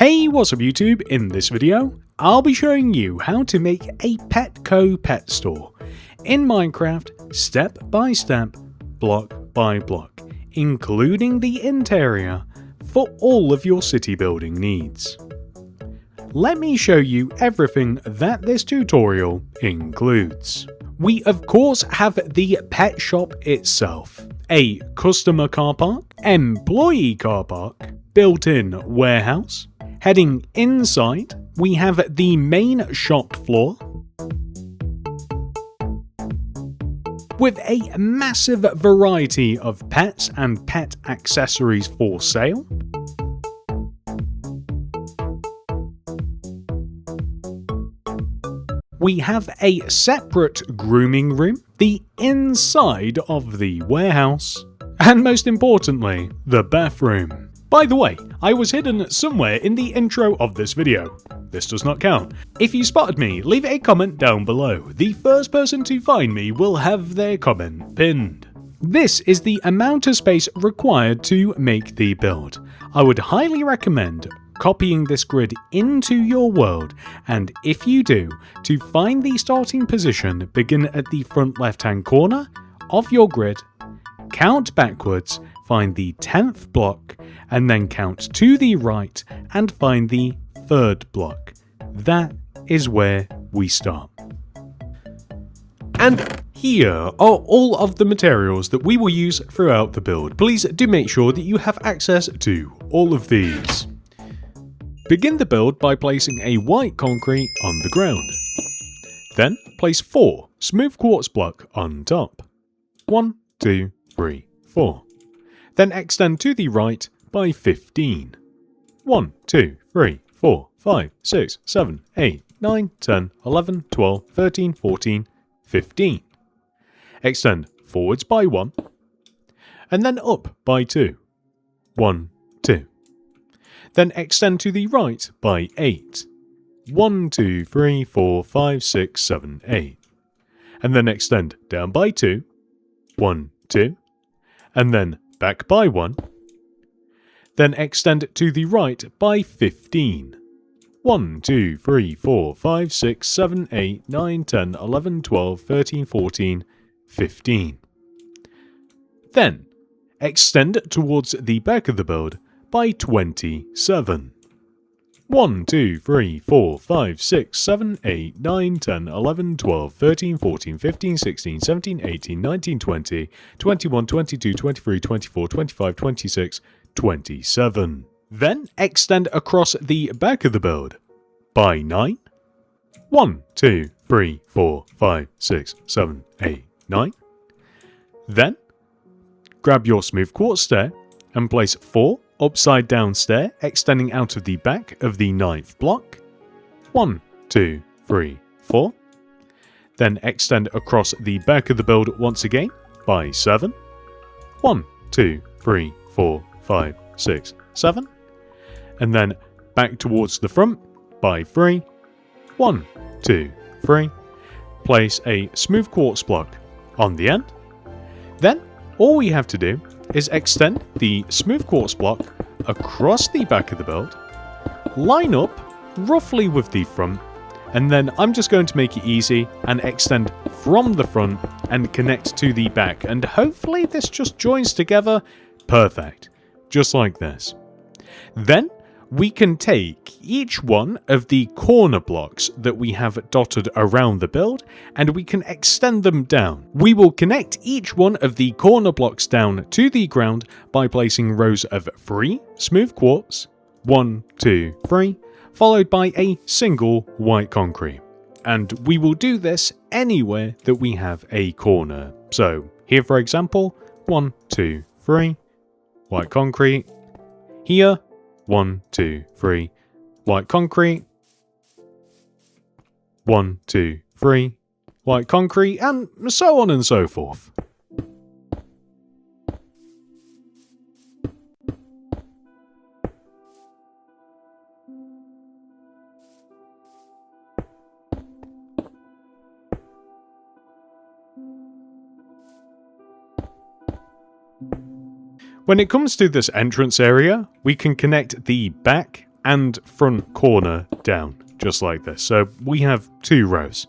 Hey, what's up YouTube? In this video, I'll be showing you how to make a Petco pet store in Minecraft step by step, block by block, including the interior for all of your city building needs. Let me show you everything that this tutorial includes. We of course have the pet shop itself, a customer car park, employee car park, built-in warehouse. Heading inside, we have the main shop floor with a massive variety of pets and pet accessories for sale. We have a separate grooming room, the inside of the warehouse, and most importantly, the bathroom. By the way, I was hidden somewhere in the intro of this video. This does not count. If you spotted me, leave a comment down below. The first person to find me will have their comment pinned. This is the amount of space required to make the build. I would highly recommend copying this grid into your world, and if you do, to find the starting position, begin at the front left hand corner of your grid, count backwards, find the 10th block, and then count to the right and find the 3rd block. That is where we start. And here are all of the materials that we will use throughout the build. Please do make sure that you have access to all of these. Begin the build by placing a white concrete on the ground. Then place 4 smooth quartz block on top. 1, 2, 3, 4. Then extend to the right by 15. 1, 2, 3, 4, 5, 6, 7, 8, 9, 10, 11, 12, 13, 14, 15. Extend forwards by 1, and then up by 2. 1, 2. Then extend to the right by 8. 1, 2, 3, 4, 5, 6, 7, 8. And then extend down by 2. 1, 2. And then back by 1. Then extend to the right by 15. 1, 2, 3, 4, 5, 6, 7, 8, 9, 10, 11, 12, 13, 14, 15. Then extend towards the back of the build by 27. 1, 2, 3, 4, 5, 6, 7, 8, 9, 10, 11, 12, 13, 14, 15, 16, 17, 18, 19, 20, 21, 22, 23, 24, 25, 26, 27. Then extend across the back of the build by 9. 1, 2, 3, 4, 5, 6, 7, 8, 9. Then grab your smooth quartz stair and place 4 upside down stair extending out of the back of the 9th block. 1, 2, 3, 4. Then extend across the back of the build once again by 7. 1, 2, 3, 4, 5, 6, 7. And then back towards the front by 3. 1, 2, 3. Place a smooth quartz block on the end. Then all we have to do is extend the smooth quartz block across the back of the build, line up roughly with the front, and then I'm just going to make it easy and extend from the front and connect to the back, and hopefully this just joins together perfect, just like this. Then we can take each one of the corner blocks that we have dotted around the build and we can extend them down. We will connect each one of the corner blocks down to the ground by placing rows of 3 smooth quartz, 1, 2, 3, followed by a single white concrete. And we will do this anywhere that we have a corner. So here for example, 1, 2, 3, white concrete. Here, 1, 2, 3, white concrete. 1, 2, 3, white concrete, and so on and so forth. When it comes to this entrance area, we can connect the back and front corner down, just like this. So we have 2 rows.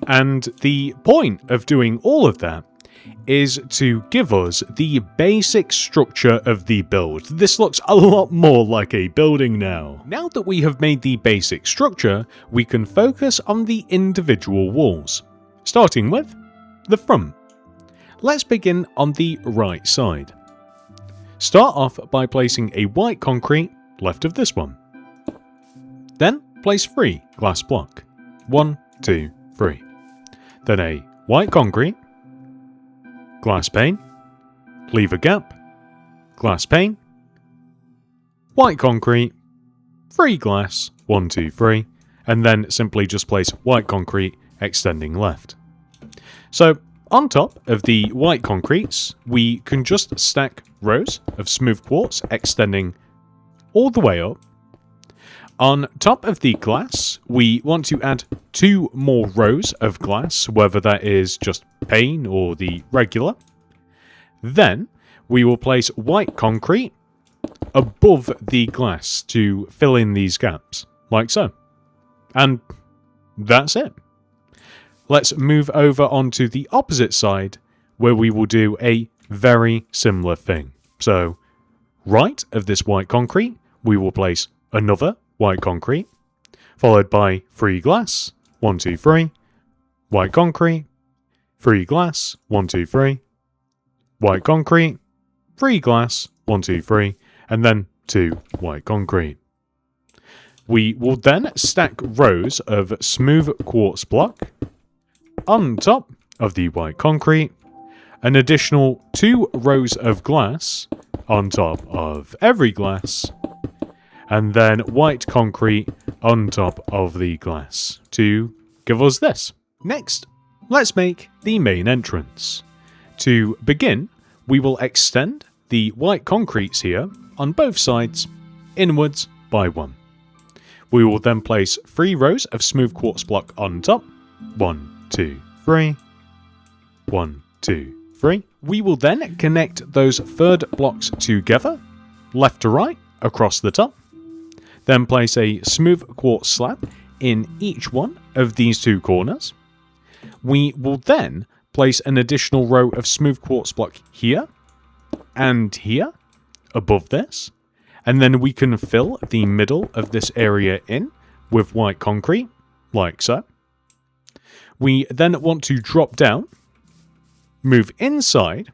And the point of doing all of that is to give us the basic structure of the build. This looks a lot more like a building now. Now that we have made the basic structure, we can focus on the individual walls, starting with the front. Let's begin on the right side. Start off by placing a white concrete left of this one. Then place 3 glass block. 1, 2, 3. Then a white concrete, glass pane, leave a gap, glass pane, white concrete, 3 glass, 1, 2, 3, and then simply just place white concrete extending left. So on top of the white concretes, we can just stack rows of smooth quartz extending all the way up. On top of the glass, we want to add 2 more rows of glass, whether that is just pane or the regular. Then we will place white concrete above the glass to fill in these gaps, like so. And that's it. Let's move over onto the opposite side, where we will do a very similar thing. So, right of this white concrete, we will place another white concrete, followed by 3 glass, 1, 2, 3, white concrete, 3 glass, 1, 2, 3, white concrete, 3 glass, 1, 2, 3, and then 2 white concrete. We will then stack rows of smooth quartz block on top of the white concrete, an additional 2 rows of glass on top of every glass, and then white concrete on top of the glass to give us this. Next, let's make the main entrance. To begin, we will extend the white concretes here on both sides, inwards by 1. We will then place 3 rows of smooth quartz block on top. 1, 2, 3. 1, 2, 3. We will then connect those third blocks together, left to right, across the top. Then place a smooth quartz slab in each one of these 2 corners. We will then place an additional row of smooth quartz block here and here above this, and then we can fill the middle of this area in with white concrete, like so. We then want to drop down, move inside,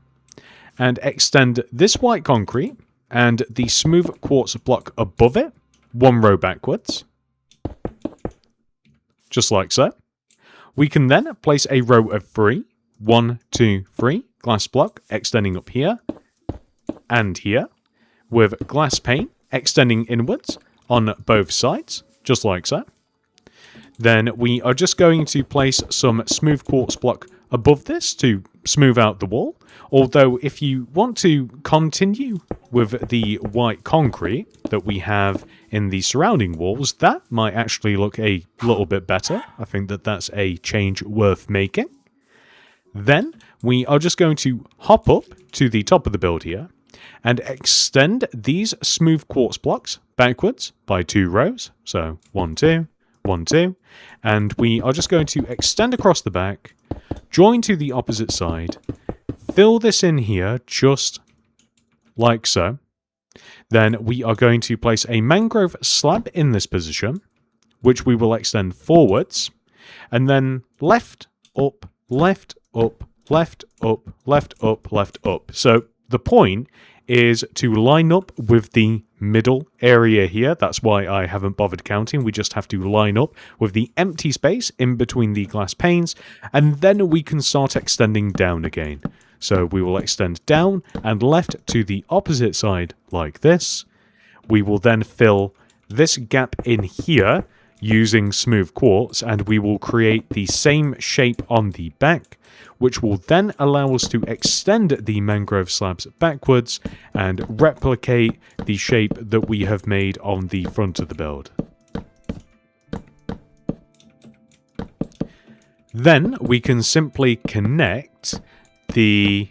and extend this white concrete and the smooth quartz block above it 1 row backwards, just like so. We can then place a row of 3, 1, 2, 3 glass block extending up here and here, with glass pane extending inwards on both sides, just like so. Then we are just going to place some smooth quartz block above this to smooth out the wall. Although if you want to continue with the white concrete that we have in the surrounding walls, that might actually look a little bit better. I think that that's a change worth making. Then we are just going to hop up to the top of the build here and extend these smooth quartz blocks backwards by 2 rows. So 1, 2, 1, 2. And we are just going to extend across the back, join to the opposite side, fill this in here just like so. Then we are going to place a mangrove slab in this position, which we will extend forwards, and then left, up, left, up, left, up, left, up, left, up. So the point is to line up with the middle area here. That's why I haven't bothered counting. We just have to line up with the empty space in between the glass panes, and then we can start extending down again. So we will extend down and left to the opposite side like this. We will then fill this gap in here using smooth quartz, and we will create the same shape on the back, which will then allow us to extend the mangrove slabs backwards and replicate the shape that we have made on the front of the build. Then we can simply connect the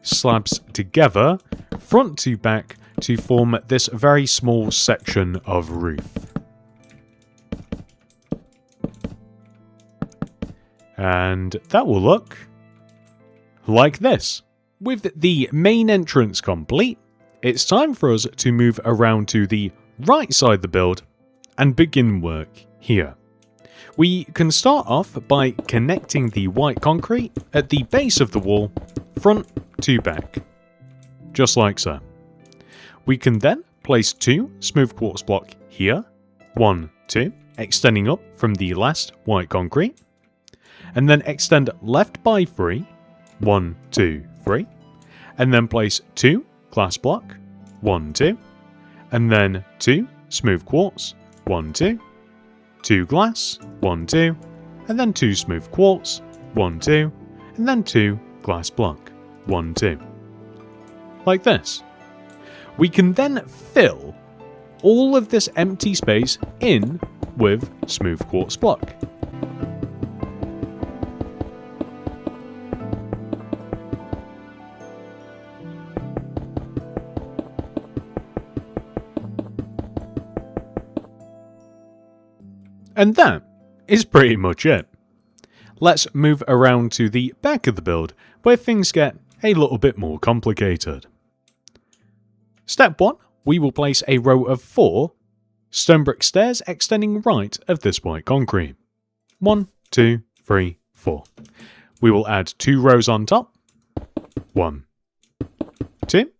slabs together, front to back, to form this very small section of roof. And that will look like this. With the main entrance complete, it's time for us to move around to the right side of the build and begin work here. We can start off by connecting the white concrete at the base of the wall, front to back, just like so. We can then place 2 smooth quartz block here, 1, 2, extending up from the last white concrete, and then extend left by 3, 1, 2, 3, and then place 2 glass block, 1, 2, and then 2 smooth quartz, 1, 2, 2 glass, 1, 2, and then 2 smooth quartz, 1, 2, and then 2 glass block, 1, 2. Like this. We can then fill all of this empty space in with smooth quartz block. And that is pretty much it. Let's move around to the back of the build, where things get a little bit more complicated. Step 1, we will place a row of 4 stone brick stairs extending right of this white concrete. 1, 2, 3, 4. We will add 2 rows on top. 1, 2.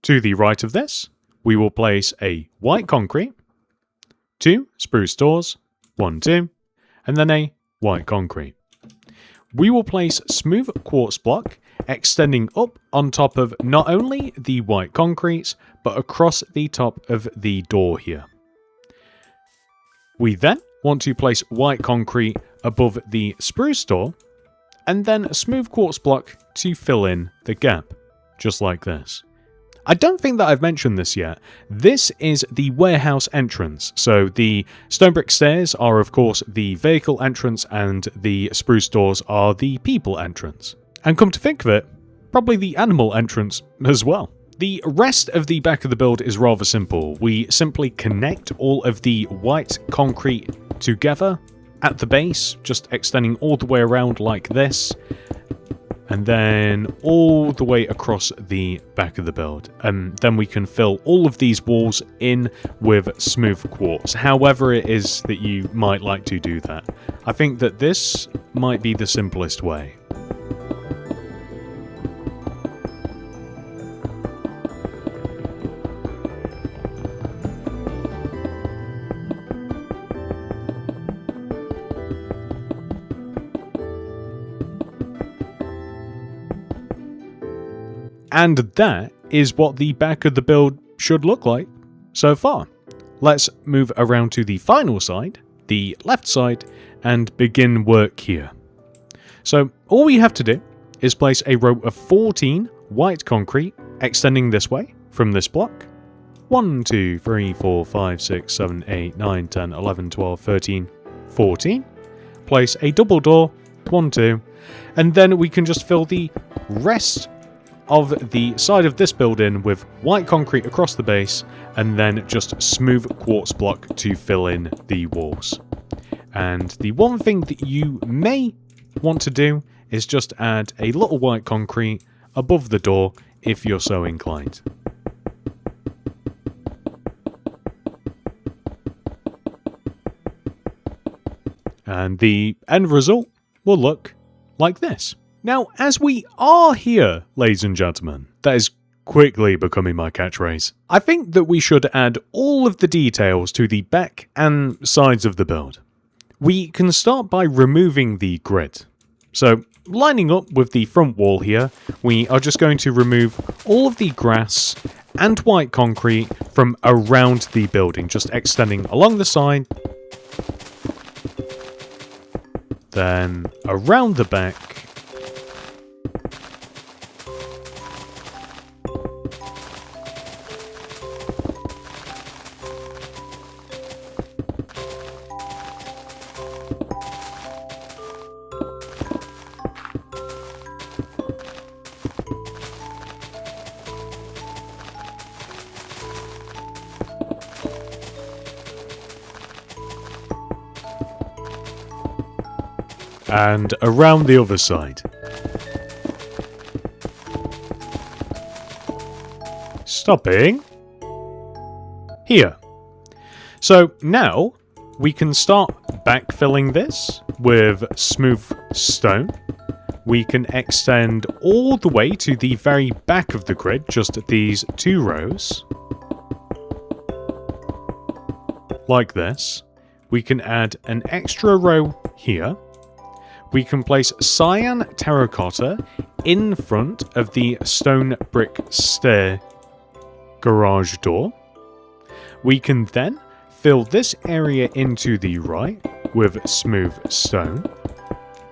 To the right of this, we will place a white concrete, 2 spruce doors, 1, 2, and then a white concrete. We will place smooth quartz block extending up on top of not only the white concrete, but across the top of the door here. We then want to place white concrete above the spruce door, and then a smooth quartz block to fill in the gap, just like this. I don't think that I've mentioned this yet. This is the warehouse entrance. So the stone brick stairs are of course the vehicle entrance and the spruce doors are the people entrance. And come to think of it, probably the animal entrance as well. The rest of the back of the build is rather simple. We simply connect all of the white concrete together at the base, just extending all the way around like this. And then all the way across the back of the build. And then we can fill all of these walls in with smooth quartz, however it is that you might like to do that. I think that this might be the simplest way. And that is what the back of the build should look like so far. Let's move around to the final side, the left side, and begin work here. So all we have to do is place a row of 14 white concrete extending this way from this block. 1, 2, 3, 4, 5, 6, 7, 8, 9, 10, 11, 12, 13, 14. Place a double door, 1, 2, and then we can just fill the rest of the side of this building with white concrete across the base, and then just smooth quartz block to fill in the walls. And the one thing that you may want to do is just add a little white concrete above the door if you're so inclined. And the end result will look like this. Now, as we are here, ladies and gentlemen, that is quickly becoming my catchphrase, I think that we should add all of the details to the back and sides of the build. We can start by removing the grid. So, lining up with the front wall here, we are just going to remove all of the grass and white concrete from around the building, just extending along the side, then around the back, and around the other side. Stopping here. So now we can start backfilling this with smooth stone. We can extend all the way to the very back of the grid, just these 2 rows. Like this. We can add an extra row here. We can place cyan terracotta in front of the stone brick stair garage door. We can then fill this area into the right with smooth stone,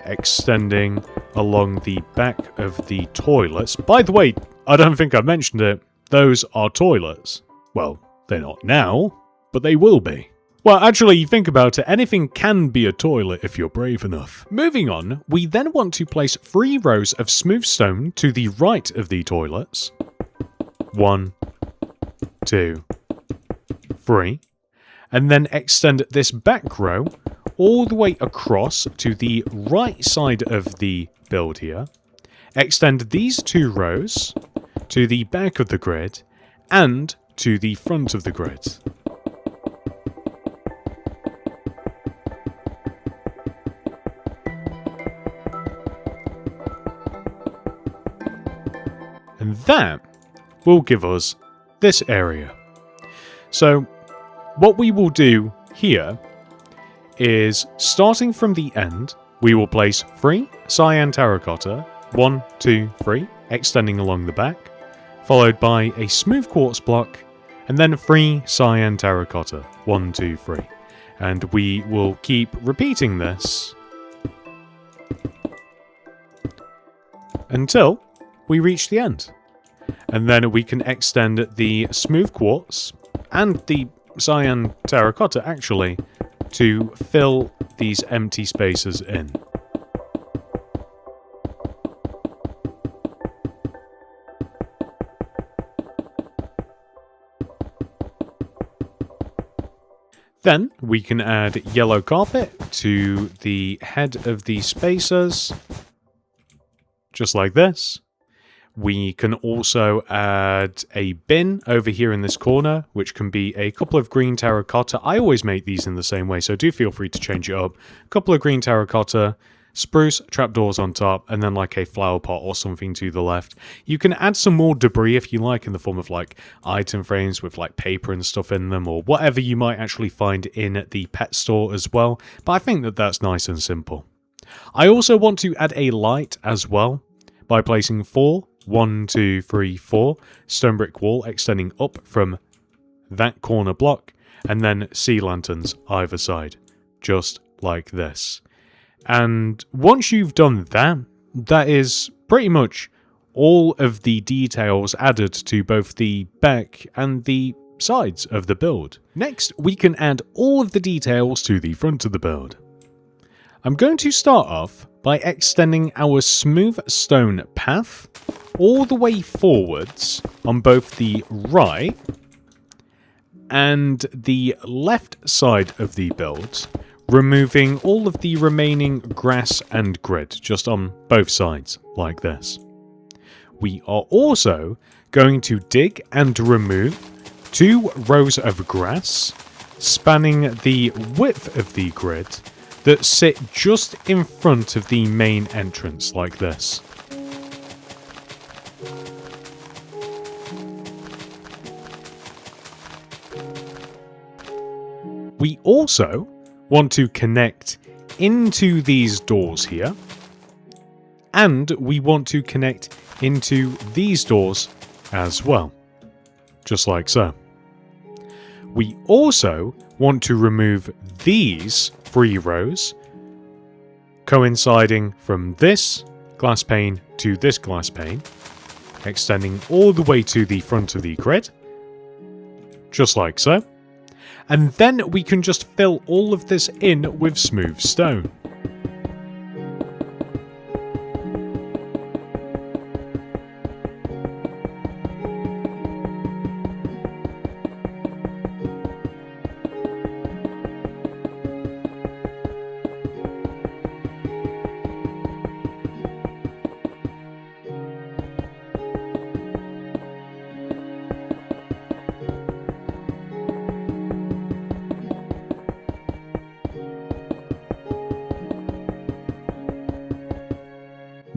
extending along the back of the toilets. By the way, I don't think I mentioned it, those are toilets. Well, they're not now, but they will be. Well, actually, think about it, anything can be a toilet if you're brave enough. Moving on, we then want to place 3 rows of smooth stone to the right of the toilets. 1, 2, 3. And then extend this back row all the way across to the right side of the build here. Extend these 2 rows to the back of the grid and to the front of the grid. And that will give us this area. So what we will do here is, starting from the end, we will place 3 cyan terracotta, 1, 2, 3, extending along the back, followed by a smooth quartz block, and then 3 cyan terracotta, 1, 2, 3. And we will keep repeating this until we reach the end. And then we can extend the smooth quartz and the cyan terracotta actually to fill these empty spaces in. Then we can add yellow carpet to the head of the spacers, just like this. We can also add a bin over here in this corner, which can be a couple of green terracotta. I always make these in the same way, so do feel free to change it up. A couple of green terracotta, spruce trapdoors on top, and then like a flower pot or something to the left. You can add some more debris if you like, in the form of like item frames with like paper and stuff in them, or whatever you might actually find in the pet store as well. But I think that that's nice and simple. I also want to add a light as well by placing 4 1, 2, 3, 4 stone brick wall extending up from that corner block, and then sea lanterns either side, just like this. And once you've done that, that is pretty much all of the details added to both the back and the sides of the build. Next, we can add all of the details to the front of the build. I'm going to start off by extending our smooth stone path all the way forwards on both the right and the left side of the build, removing all of the remaining grass and grid just on both sides, like this. We are also going to dig and remove 2 rows of grass spanning the width of the grid that sit just in front of the main entrance, like this. We also want to connect into these doors here, and we want to connect into these doors as well, just like so. We also want to remove these 3 rows, coinciding from this glass pane to this glass pane, extending all the way to the front of the grid, just like so. And then we can just fill all of this in with smooth stone.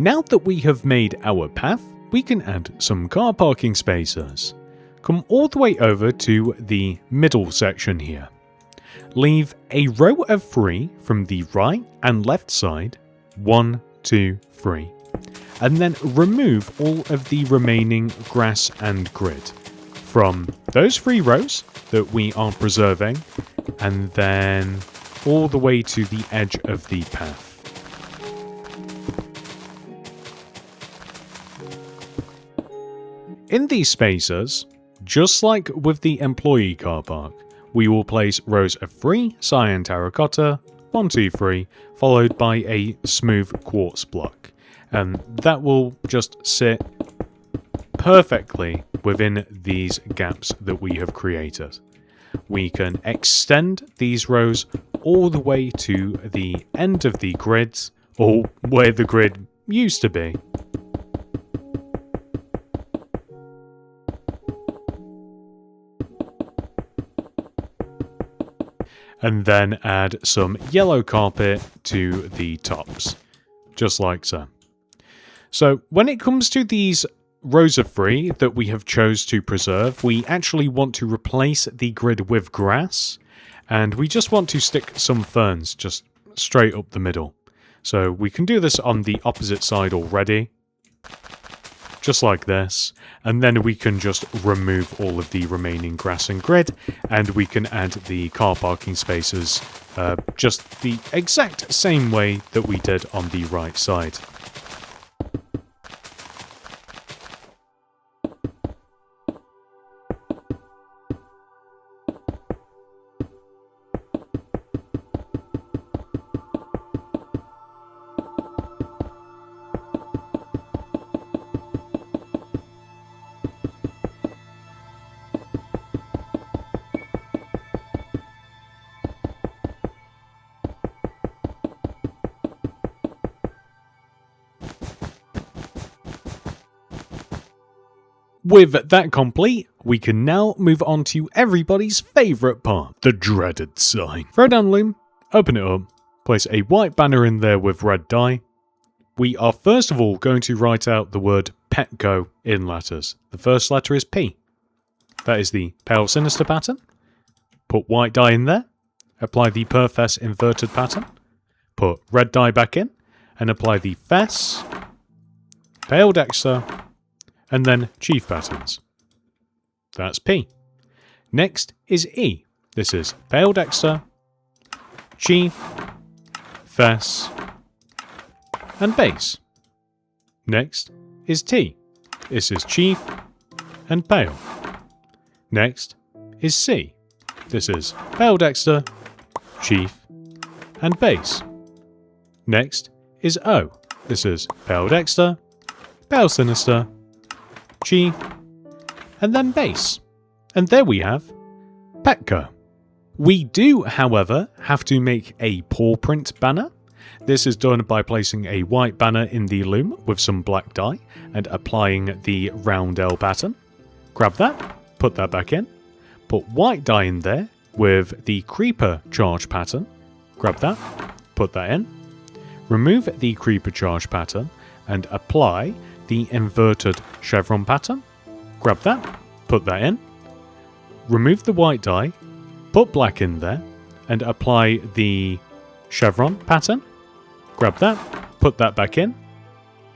Now that we have made our path, we can add some car parking spaces. Come all the way over to the middle section here. Leave a row of 3 from the right and left side, 1, 2, 3, and then remove all of the remaining grass and grid from those 3 rows that we are preserving, and then all the way to the edge of the path. In these spaces, just like with the employee car park, we will place rows of 3 cyan terracotta, 1, 2, 3, followed by a smooth quartz block. And that will just sit perfectly within these gaps that we have created. We can extend these rows all the way to the end of the grids, or where the grid used to be. And then add some yellow carpet to the tops, just like so. So when it comes to these rows of 3 that we have chose to preserve, we actually want to replace the grid with grass, and we just want to stick some ferns just straight up the middle. So we can do this on the opposite side already, just like this, and then we can just remove all of the remaining grass and grid, and we can add the car parking spaces just the exact same way that we did on the right side. With that complete, we can now move on to everybody's favourite part, the dreaded sign. Throw down loom, open it up, place a white banner in there with red dye. We are first of all going to write out the word Petco in letters. The first letter is P. That is the Pale Sinister pattern. Put white dye in there, apply the Perfess inverted pattern, put red dye back in, and apply the Fess, Pale Dexter, and then Chief patterns. That's P. Next is E. This is Pale Dexter, Chief, Fess, and Base. Next is T. This is Chief and Pale. Next is C. This is Pale Dexter, Chief, and Base. Next is O. This is Pale Dexter, Pale Sinister, Chief, and then Base. And there we have Petco. We do, however, have to make a paw print banner. This is done by placing a white banner in the loom with some black dye and applying the roundel pattern. Grab that, put that back in, put white dye in there with the creeper charge pattern. Grab that, put that in, remove the creeper charge pattern and apply the inverted chevron pattern. Grab that, put that in, remove the white dye, put black in there, and apply the chevron pattern. Grab that, put that back in,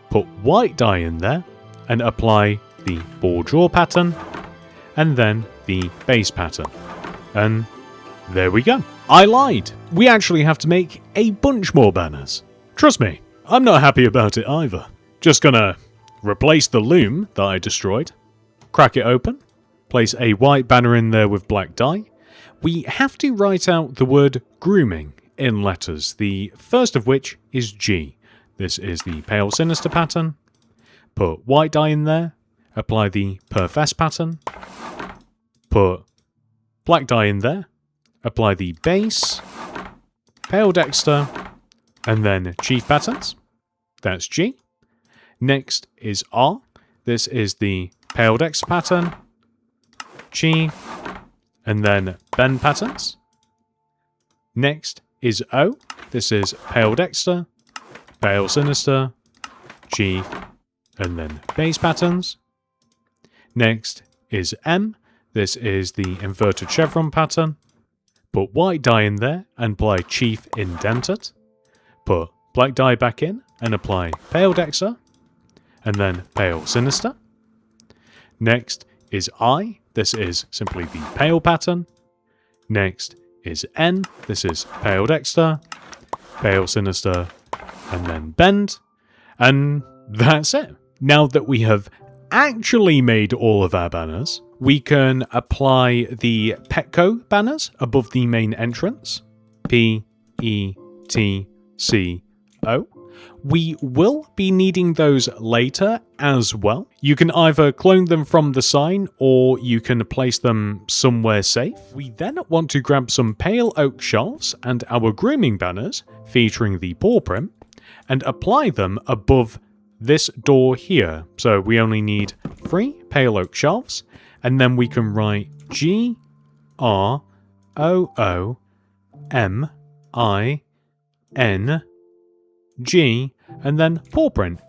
put white dye in there, and apply the ball jaw pattern, and then the base pattern. And there we go. I lied. We actually have to make a bunch more banners. Trust me, I'm not happy about it either. Just gonna replace the loom that I destroyed, crack it open, place a white banner in there with black dye. We have to write out the word grooming in letters, the first of which is G. This is the Pale Sinister pattern. Put white dye in there, apply the Perfess pattern, put black dye in there, apply the base, Pale Dexter, and then Chief patterns. That's G. Next is R. This is the Pale Dexter pattern, Chief, and then Ben patterns. Next is O. This is Pale Dexter, Pale Sinister, chief, and then base patterns. Next is M. This is the inverted chevron pattern. Put white dye in there and apply chief indented. Put black dye back in and apply pale Dexter, and then pale sinister. Next is I. This is simply the pale pattern. Next is N. This is pale Dexter, pale sinister, and then bend. And that's it. Now that we have actually made all of our banners, we can apply the Petco banners above the main entrance. P-E-T-C-O. We will be needing those later as well. You can either clone them from the sign or you can place them somewhere safe. We then want to grab some pale oak shelves and our grooming banners featuring the paw print and apply them above this door here. So we only need 3 pale oak shelves, and then we can write G-R-O-O-M-I-N-G and then paw print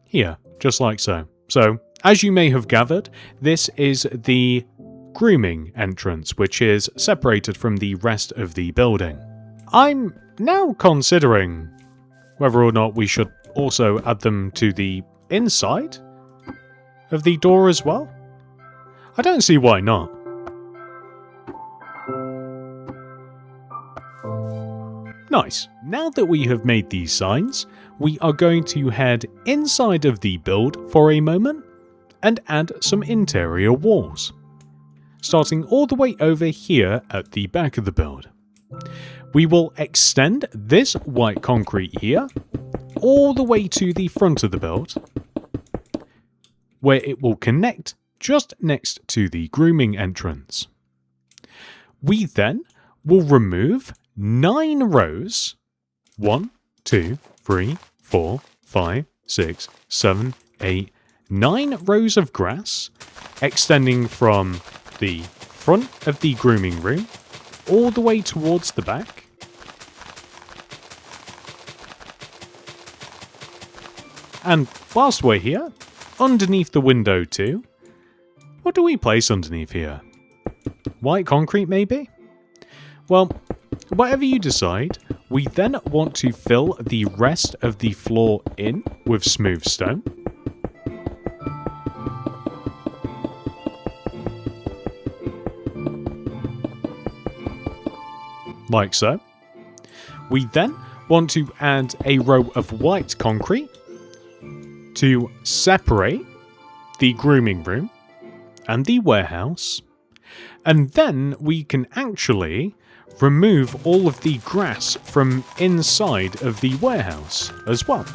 here, just like so. So, as you may have gathered, this is the grooming entrance, which is separated from the rest of the building. I'm now considering whether or not we should also add them to the inside of the door as well. I don't see why not. Nice. Now that we have made these signs, we are going to head inside of the build for a moment and add some interior walls, starting all the way over here at the back of the build. We will extend this white concrete here all the way to the front of the build, where it will connect just next to the grooming entrance. We then will remove 9 rows, 1, 2, 3, 4, 5, 6, 7, 8, 9 rows of grass, extending from the front of the grooming room all the way towards the back. And whilst we're here, underneath the window too, what do we place underneath here? White concrete maybe? Well, whatever you decide, we then want to fill the rest of the floor in with smooth stone. Like so. We then want to add a row of white concrete to separate the grooming room and the warehouse, and then we can actually remove all of the grass from inside of the warehouse as well.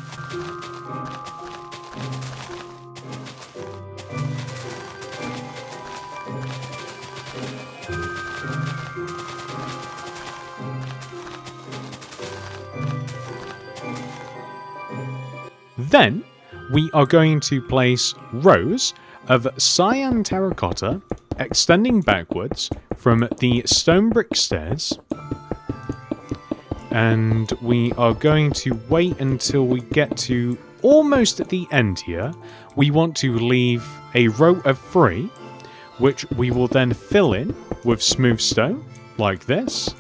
Then we are going to place rows of cyan terracotta extending backwards from the stone brick stairs, and we are going to wait until we get to almost at the end here. We want to leave a row of 3, which we will then fill in with smooth stone like this,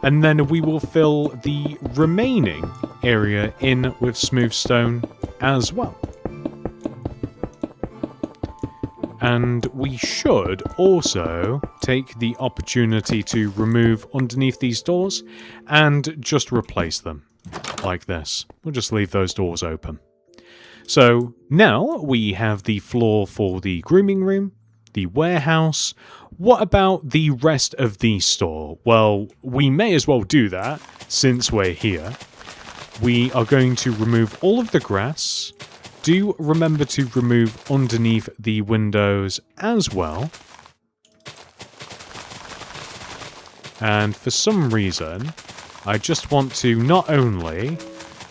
and then we will fill the remaining area in with smooth stone as well. And we should also take the opportunity to remove underneath these doors and just replace them like this. We'll just leave those doors open. So now we have the floor for the grooming room, the warehouse. What about the rest of the store? Well, we may as well do that since we're here. We are going to remove all of the grass. Do remember to remove underneath the windows as well. And for some reason, I just want to not only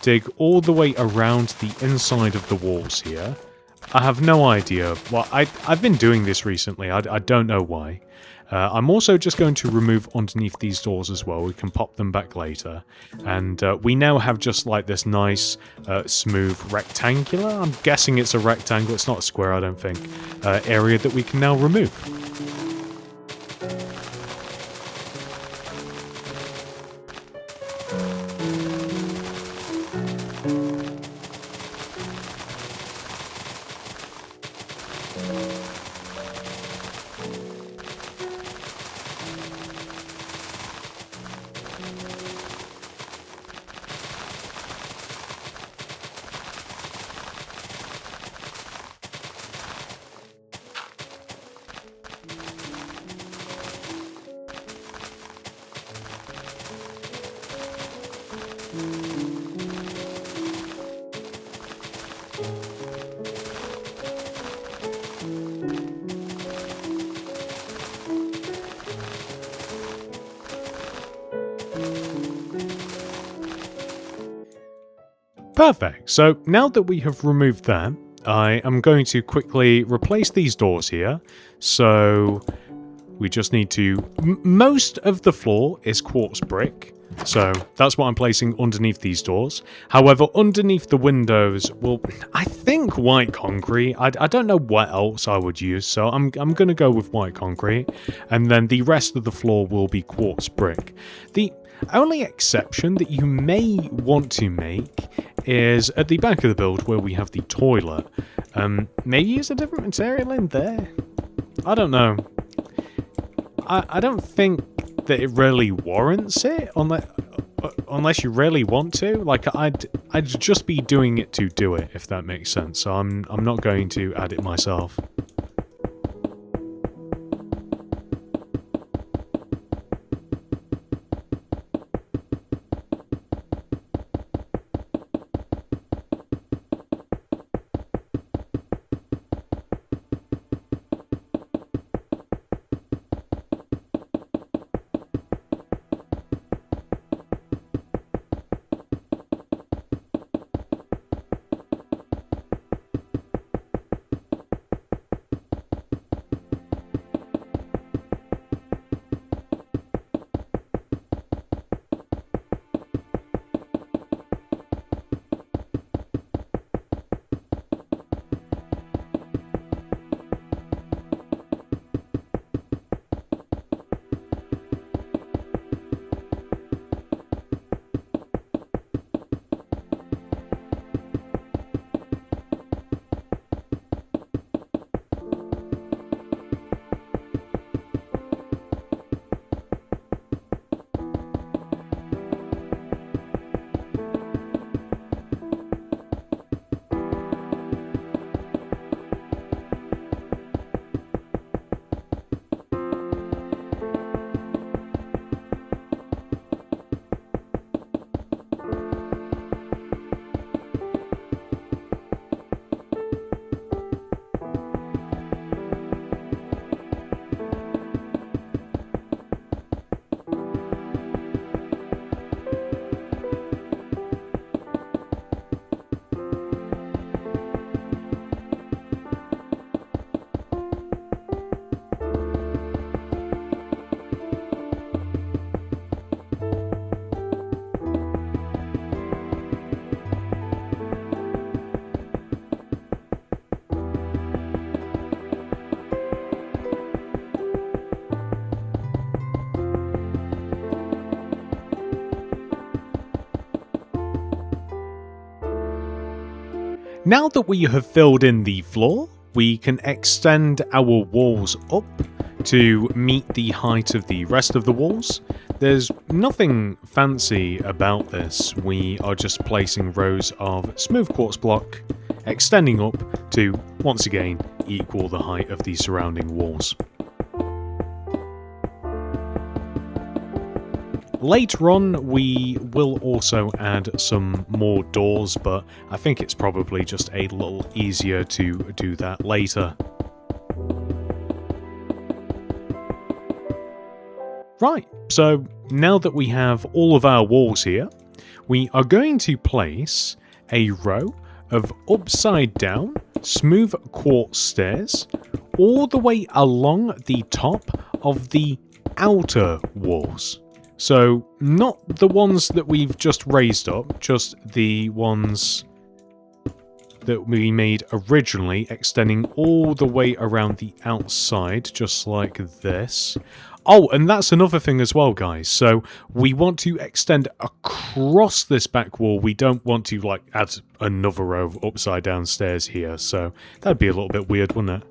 dig all the way around the inside of the walls here. I have no idea. Well, I've been doing this recently. I don't know why. I'm also just going to remove underneath these doors as well. We can pop them back later. And we now have just like this nice, smooth rectangular, I'm guessing it's a rectangle, it's not a square, I don't think, area that we can now remove. Perfect. So now that we have removed that, I am going to quickly replace these doors here. So we just need to... most of the floor is quartz brick. So that's what I'm placing underneath these doors. However, underneath the windows, well, I think white concrete. I don't know what else I would use, so I'm going to go with white concrete. And then the rest of the floor will be quartz brick. The only exception that you may want to make is at the back of the build where we have the toilet. Maybe use a different material in there? I don't know. I don't think that it really warrants it unless you really want to. Like, I'd just be doing it to do it, if that makes sense. So I'm not going to add it myself. Now that we have filled in the floor, we can extend our walls up to meet the height of the rest of the walls. There's nothing fancy about this. We are just placing rows of smooth quartz block, extending up to, once again, equal the height of the surrounding walls. Later on, we will also add some more doors, but I think it's probably just a little easier to do that later. Right, so now that we have all of our walls here, we are going to place a row of upside down smooth quartz stairs all the way along the top of the outer walls. So not the ones that we've just raised up, just the ones that we made originally, extending all the way around the outside, just like this. Oh, and that's another thing as well, guys. So we want to extend across this back wall. We don't want to, like, add another row of upside down stairs here. So that'd be a little bit weird, wouldn't it?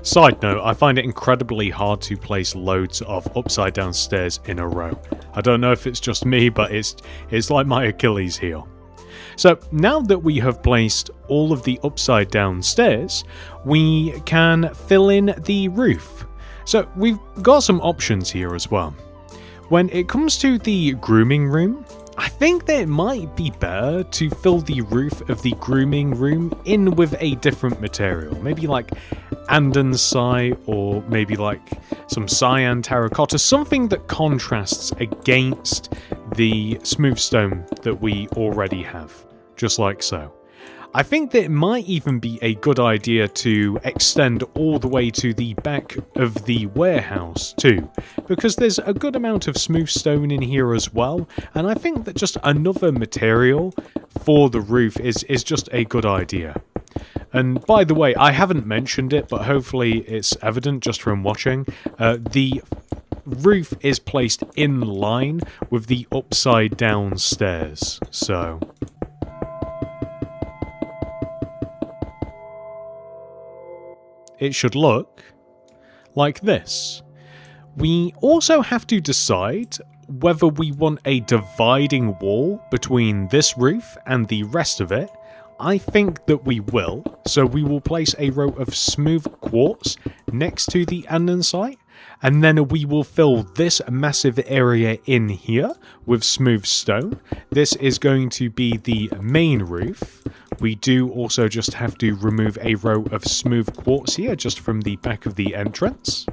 Side note, I find it incredibly hard to place loads of upside down stairs in a row. I don't know if it's just me, but it's like my Achilles heel. So now that we have placed all of the upside down stairs, we can fill in the roof. So we've got some options here as well. When it comes to the grooming room, I think that it might be better to fill the roof of the grooming room in with a different material. Maybe like andesite, or maybe like some cyan terracotta, something that contrasts against the smooth stone that we already have, just like so. I think that it might even be a good idea to extend all the way to the back of the warehouse too, because there's a good amount of smooth stone in here as well, and I think that just another material for the roof is just a good idea. And by the way, I haven't mentioned it, but hopefully it's evident just from watching. The roof is placed in line with the upside down stairs, so it should look like this. We also have to decide whether we want a dividing wall between this roof and the rest of it. I think that we will, so we will place a row of smooth quartz next to the andesite, and then we will fill this massive area in here with smooth stone. This is going to be the main roof. We do also just have to remove a row of smooth quartz here just from the back of the entrance.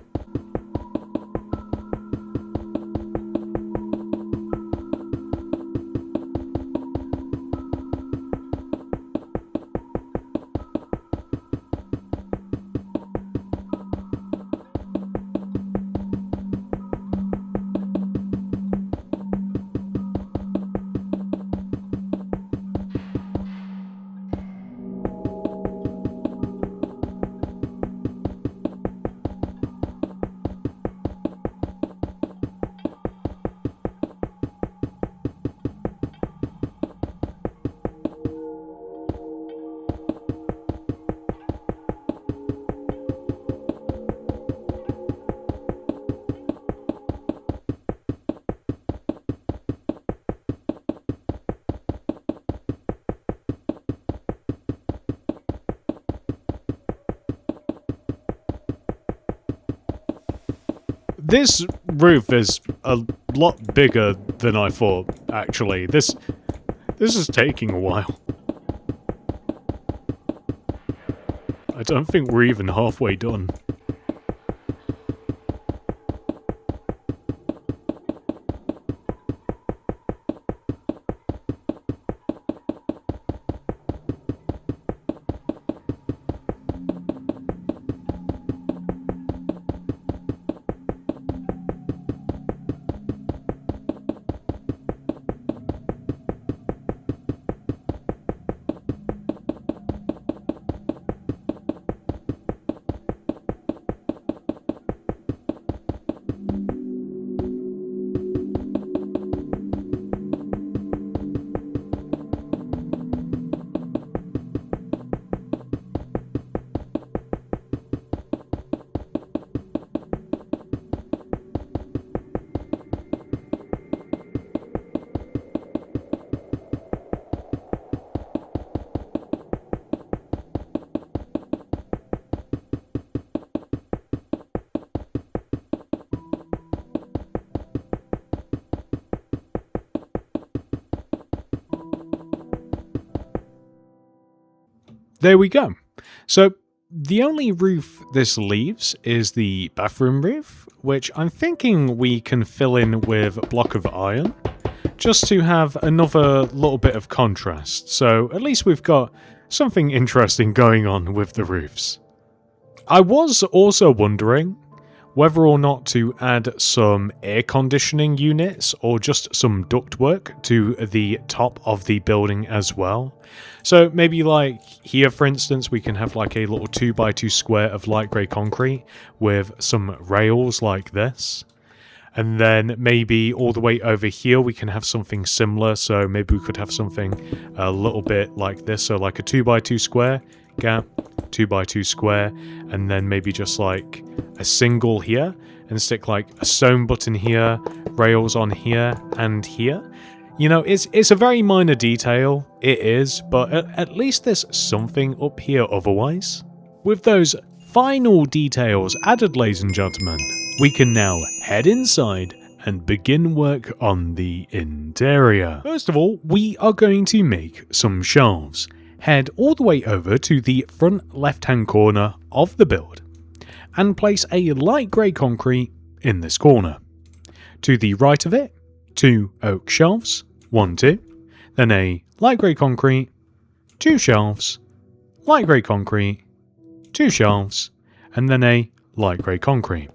This roof is a lot bigger than I thought, actually. This is taking a while. I don't think we're even halfway done. There we go. So The only roof this leaves is the bathroom roof, which I'm thinking we can fill in with a block of iron, just to have another little bit of contrast, so at least we've got something interesting going on with the roofs. I was also wondering whether or not to add some air conditioning units or just some ductwork to the top of the building as well. So maybe like here, for instance, we can have like a little 2x2 square of light grey concrete with some rails like this. And then maybe all the way over here we can have something similar, so maybe we could have something a little bit like this, so like a 2x2 square gap, 2x2 square, and then maybe just like a single here, and stick like a sewn button here, rails on here and here. You know, it's a very minor detail, it is, but at least there's something up here otherwise. With those final details added, ladies and gentlemen, we can now head inside and begin work on the interior. First of all, we are going to make some shelves. Head all the way over to the front left-hand corner of the build and place a light grey concrete in this corner. To the right of it, 2 oak shelves, 1, 2, then a light grey concrete, 2 shelves, light grey concrete, 2 shelves, and then a light grey concrete.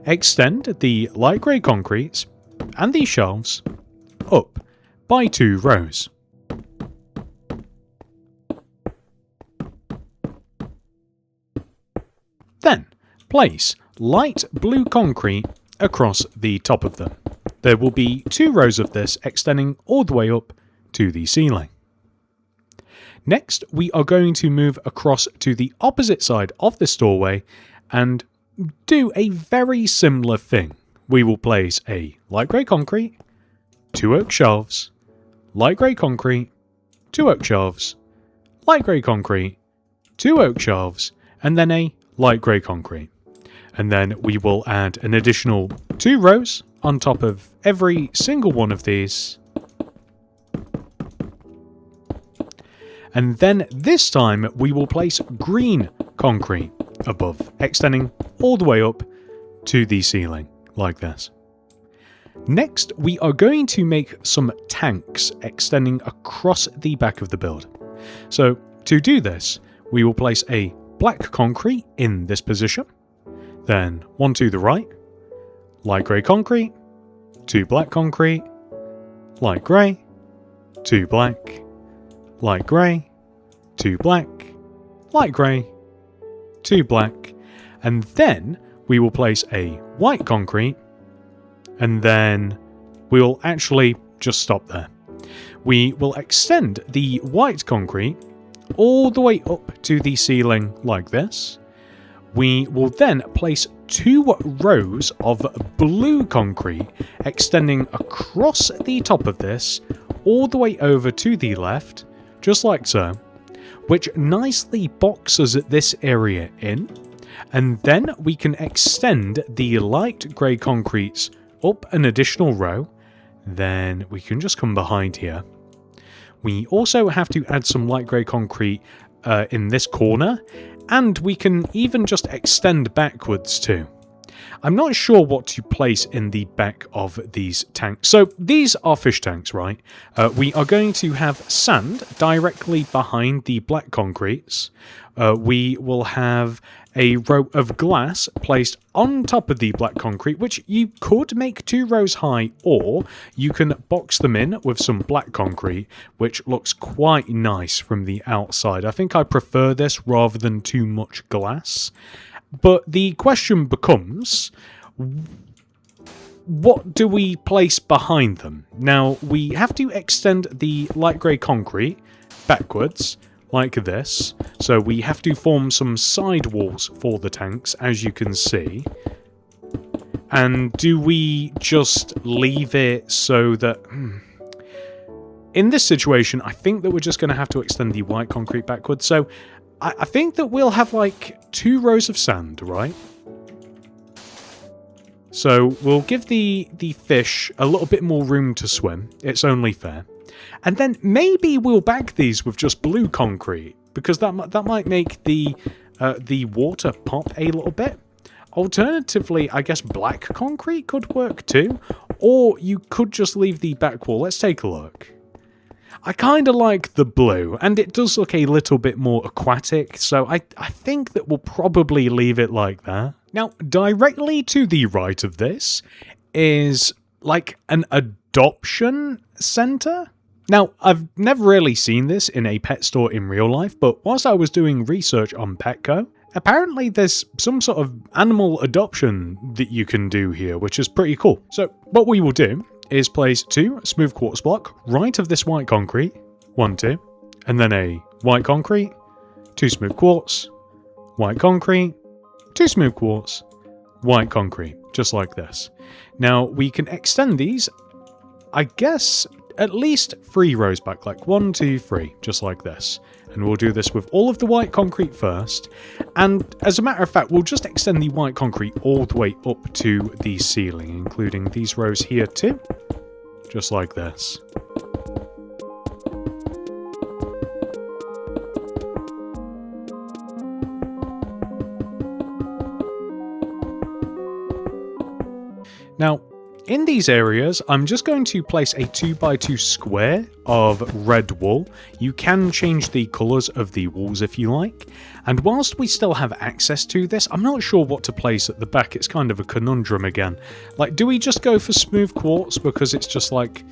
Extend the light grey concretes and these shelves up by 2 rows. Then place light blue concrete across the top of them. There will be 2 rows of this extending all the way up to the ceiling. Next, we are going to move across to the opposite side of this doorway and do a very similar thing. We will place a light grey concrete, 2 oak shelves, light grey concrete, 2 oak shelves, light grey concrete, 2 oak shelves, and then a light grey concrete. And then we will add an additional 2 rows on top of every single one of these. And then this time we will place green concrete above, extending all the way up to the ceiling, like this. Next, we are going to make some tanks extending across the back of the build. So, to do this, we will place a black concrete in this position, then 1 to the right, light grey concrete, 2 black concrete, light grey, 2 black, light grey, 2 black, light grey, 2 black, and then we will place a white concrete, and then we will actually just stop there. We will extend the white concrete all the way up to the ceiling like this. We will then place 2 rows of blue concrete extending across the top of this all the way over to the left, just like so, which nicely boxes this area in, and then we can extend the light grey concretes up an additional row. Then we can just come behind here. We also have to add some light grey concrete in this corner, and we can even just extend backwards too. I'm not sure what to place in the back of these tanks. So these are fish tanks, right? We are going to have sand directly behind the black concretes. We will have a row of glass placed on top of the black concrete, which you could make 2 rows high, or you can box them in with some black concrete, which looks quite nice from the outside. I think I prefer this rather than too much glass. But the question becomes, what do we place behind them? Now, we have to extend the light grey concrete backwards, like this. So we have to form some side walls for the tanks, as you can see. And do we just leave it so that... In this situation, I think that we're just going to have to extend the white concrete backwards. So I think that we'll have like 2 rows of sand, right? So we'll give the fish a little bit more room to swim. It's only fair. And then maybe we'll back these with just blue concrete. because that might make the water pop a little bit. Alternatively, I guess black concrete could work too, or you could just leave the back wall. Let's take a look. I kind of like the blue, and it does look a little bit more aquatic, so I think that we'll probably leave it like that. Now, directly to the right of this is like an adoption center. Now, I've never really seen this in a pet store in real life, but whilst I was doing research on Petco, apparently there's some sort of animal adoption that you can do here, which is pretty cool. So what we will do is place 2 smooth quartz block right of this white concrete, 1, 2, and then a white concrete, 2 smooth quartz, white concrete, 2 smooth quartz, white concrete, just like this. Now we can extend these, I guess, at least 3 rows back, like 1, 2, 3, just like this. And we'll do this with all of the white concrete first. And as a matter of fact, we'll just extend the white concrete all the way up to the ceiling, including these rows here too. Just like this. Now, in these areas, I'm just going to place a 2x2 square of red wool. You can change the colours of the walls if you like. And whilst we still have access to this, I'm not sure what to place at the back. It's kind of a conundrum again. Like, do we just go for smooth quartz because it's just like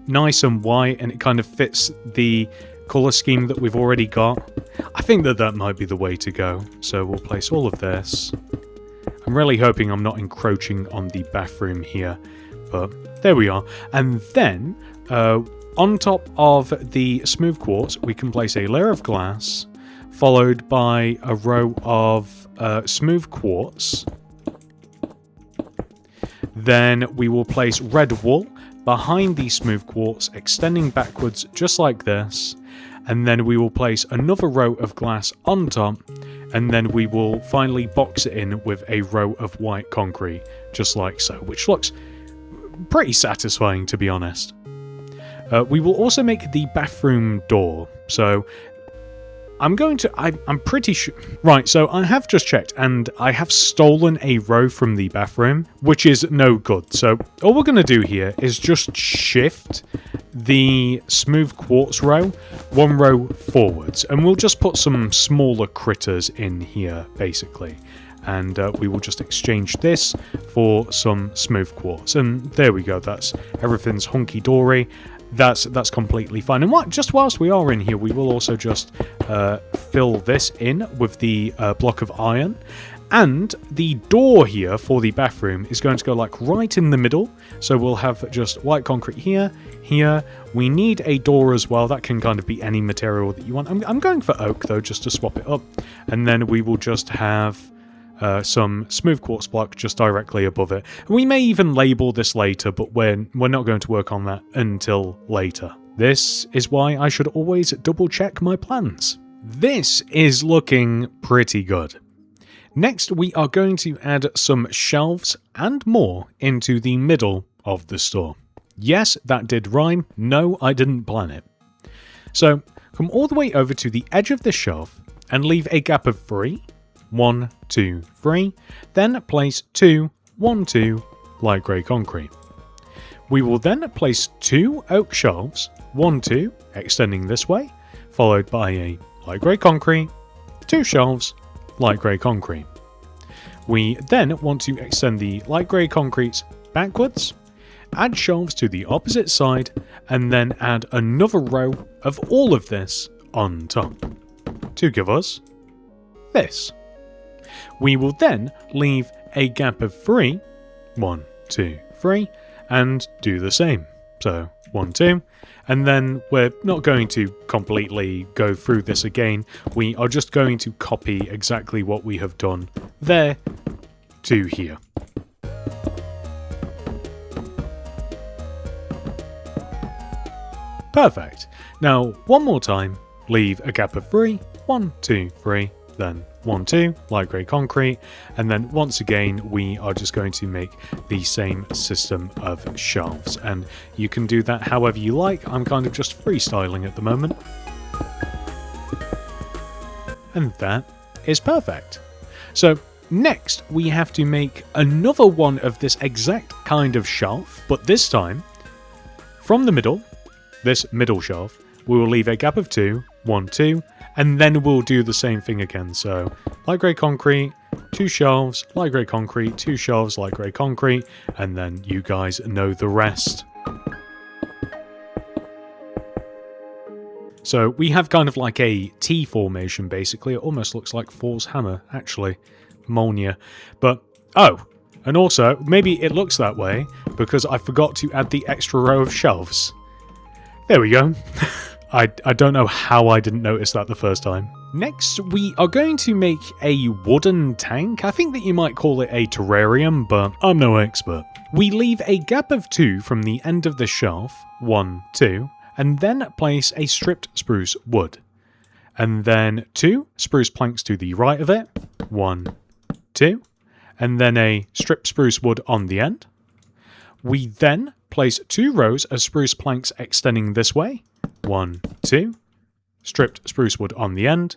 nice and white and it kind of fits the colour scheme that we've already got? I think that might be the way to go. So we'll place all of this. I'm really hoping I'm not encroaching on the bathroom here, but there we are. And then, on top of the smooth quartz, we can place a layer of glass, followed by a row of smooth quartz. Then we will place red wool behind the smooth quartz, extending backwards just like this. And then we will place another row of glass on top. And then we will finally box it in with a row of white concrete, just like so, which looks pretty satisfying, to be honest. We will also make the bathroom door. So I'm pretty sure... Right, so I have just checked, and I have stolen a row from the bathroom, which is no good. So all we're going to do here is just shift the smooth quartz row 1 row forwards, and we'll just put some smaller critters in here, basically. And we will just exchange this for some smooth quartz. And there we go, everything's hunky-dory. That's completely fine. And just whilst we are in here, we will also just fill this in with the block of iron. And the door here for the bathroom is going to go like right in the middle. So we'll have just white concrete here, here. We need a door as well. That can kind of be any material that you want. I'm going for oak though, just to swap it up. And then we will just have some smooth quartz block just directly above it. We may even label this later, but we're not going to work on that until later. This is why I should always double check my plans. This is looking pretty good. Next, we are going to add some shelves and more into the middle of the store. Yes, that did rhyme. No, I didn't plan it. So, come all the way over to the edge of the shelf and leave a gap of 3. 1, 2, 3. Then place 2, 1, 2 light grey concrete. We will then place 2 oak shelves, 1, 2, extending this way, followed by a light grey concrete, 2 shelves, light grey concrete. We then want to extend the light grey concrete backwards, add shelves to the opposite side, and then add another row of all of this on top to give us this. We will then leave a gap of 3, 1, 2, 3, and do the same. So 1, 2, and then we're not going to completely go through this again. We are just going to copy exactly what we have done there to here. Perfect. Now, one more time, leave a gap of 3, 1, 2, 3, then 1, 2, light grey concrete, and then once again we are just going to make the same system of shelves, and you can do that however you like. I'm kind of just freestyling at the moment. And that is perfect. So next we have to make another one of this exact kind of shelf, but this time from the middle, this middle shelf, we will leave a gap of 2, 1, 2, and then we'll do the same thing again. So light grey concrete, 2 shelves, light grey concrete, 2 shelves, light grey concrete, and then you guys know the rest. So we have kind of like a T formation basically. It almost looks like Thor's hammer, actually. Mjolnir. But, oh, and also, maybe it looks that way because I forgot to add the extra row of shelves. There we go. I don't know how I didn't notice that the first time. Next, we are going to make a wooden tank. I think that you might call it a terrarium, but I'm no expert. We leave a gap of 2 from the end of the shelf, 1, 2, and then place a stripped spruce wood. And then 2 spruce planks to the right of it, 1, 2, and then a stripped spruce wood on the end. We then place 2 rows of spruce planks extending this way, 1, 2, stripped spruce wood on the end,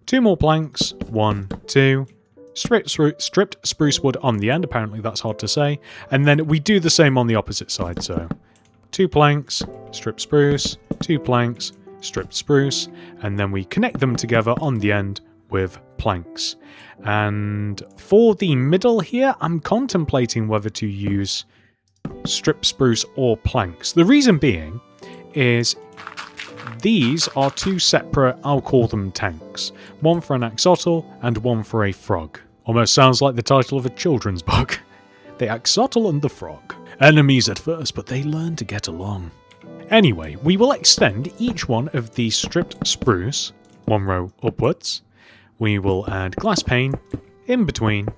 2 more planks, 1, 2, stripped spruce wood on the end, apparently that's hard to say, and then we do the same on the opposite side, so 2 planks, stripped spruce, 2 planks, stripped spruce, and then we connect them together on the end with planks. And for the middle here, I'm contemplating whether to use stripped spruce or planks. The reason being is these are 2 separate, I'll call them tanks. One for an axolotl and one for a frog. Almost sounds like the title of a children's book. The axolotl and the frog. Enemies at first, but they learn to get along. Anyway, we will extend each one of these stripped spruce, 1 row upwards. We will add glass pane in between.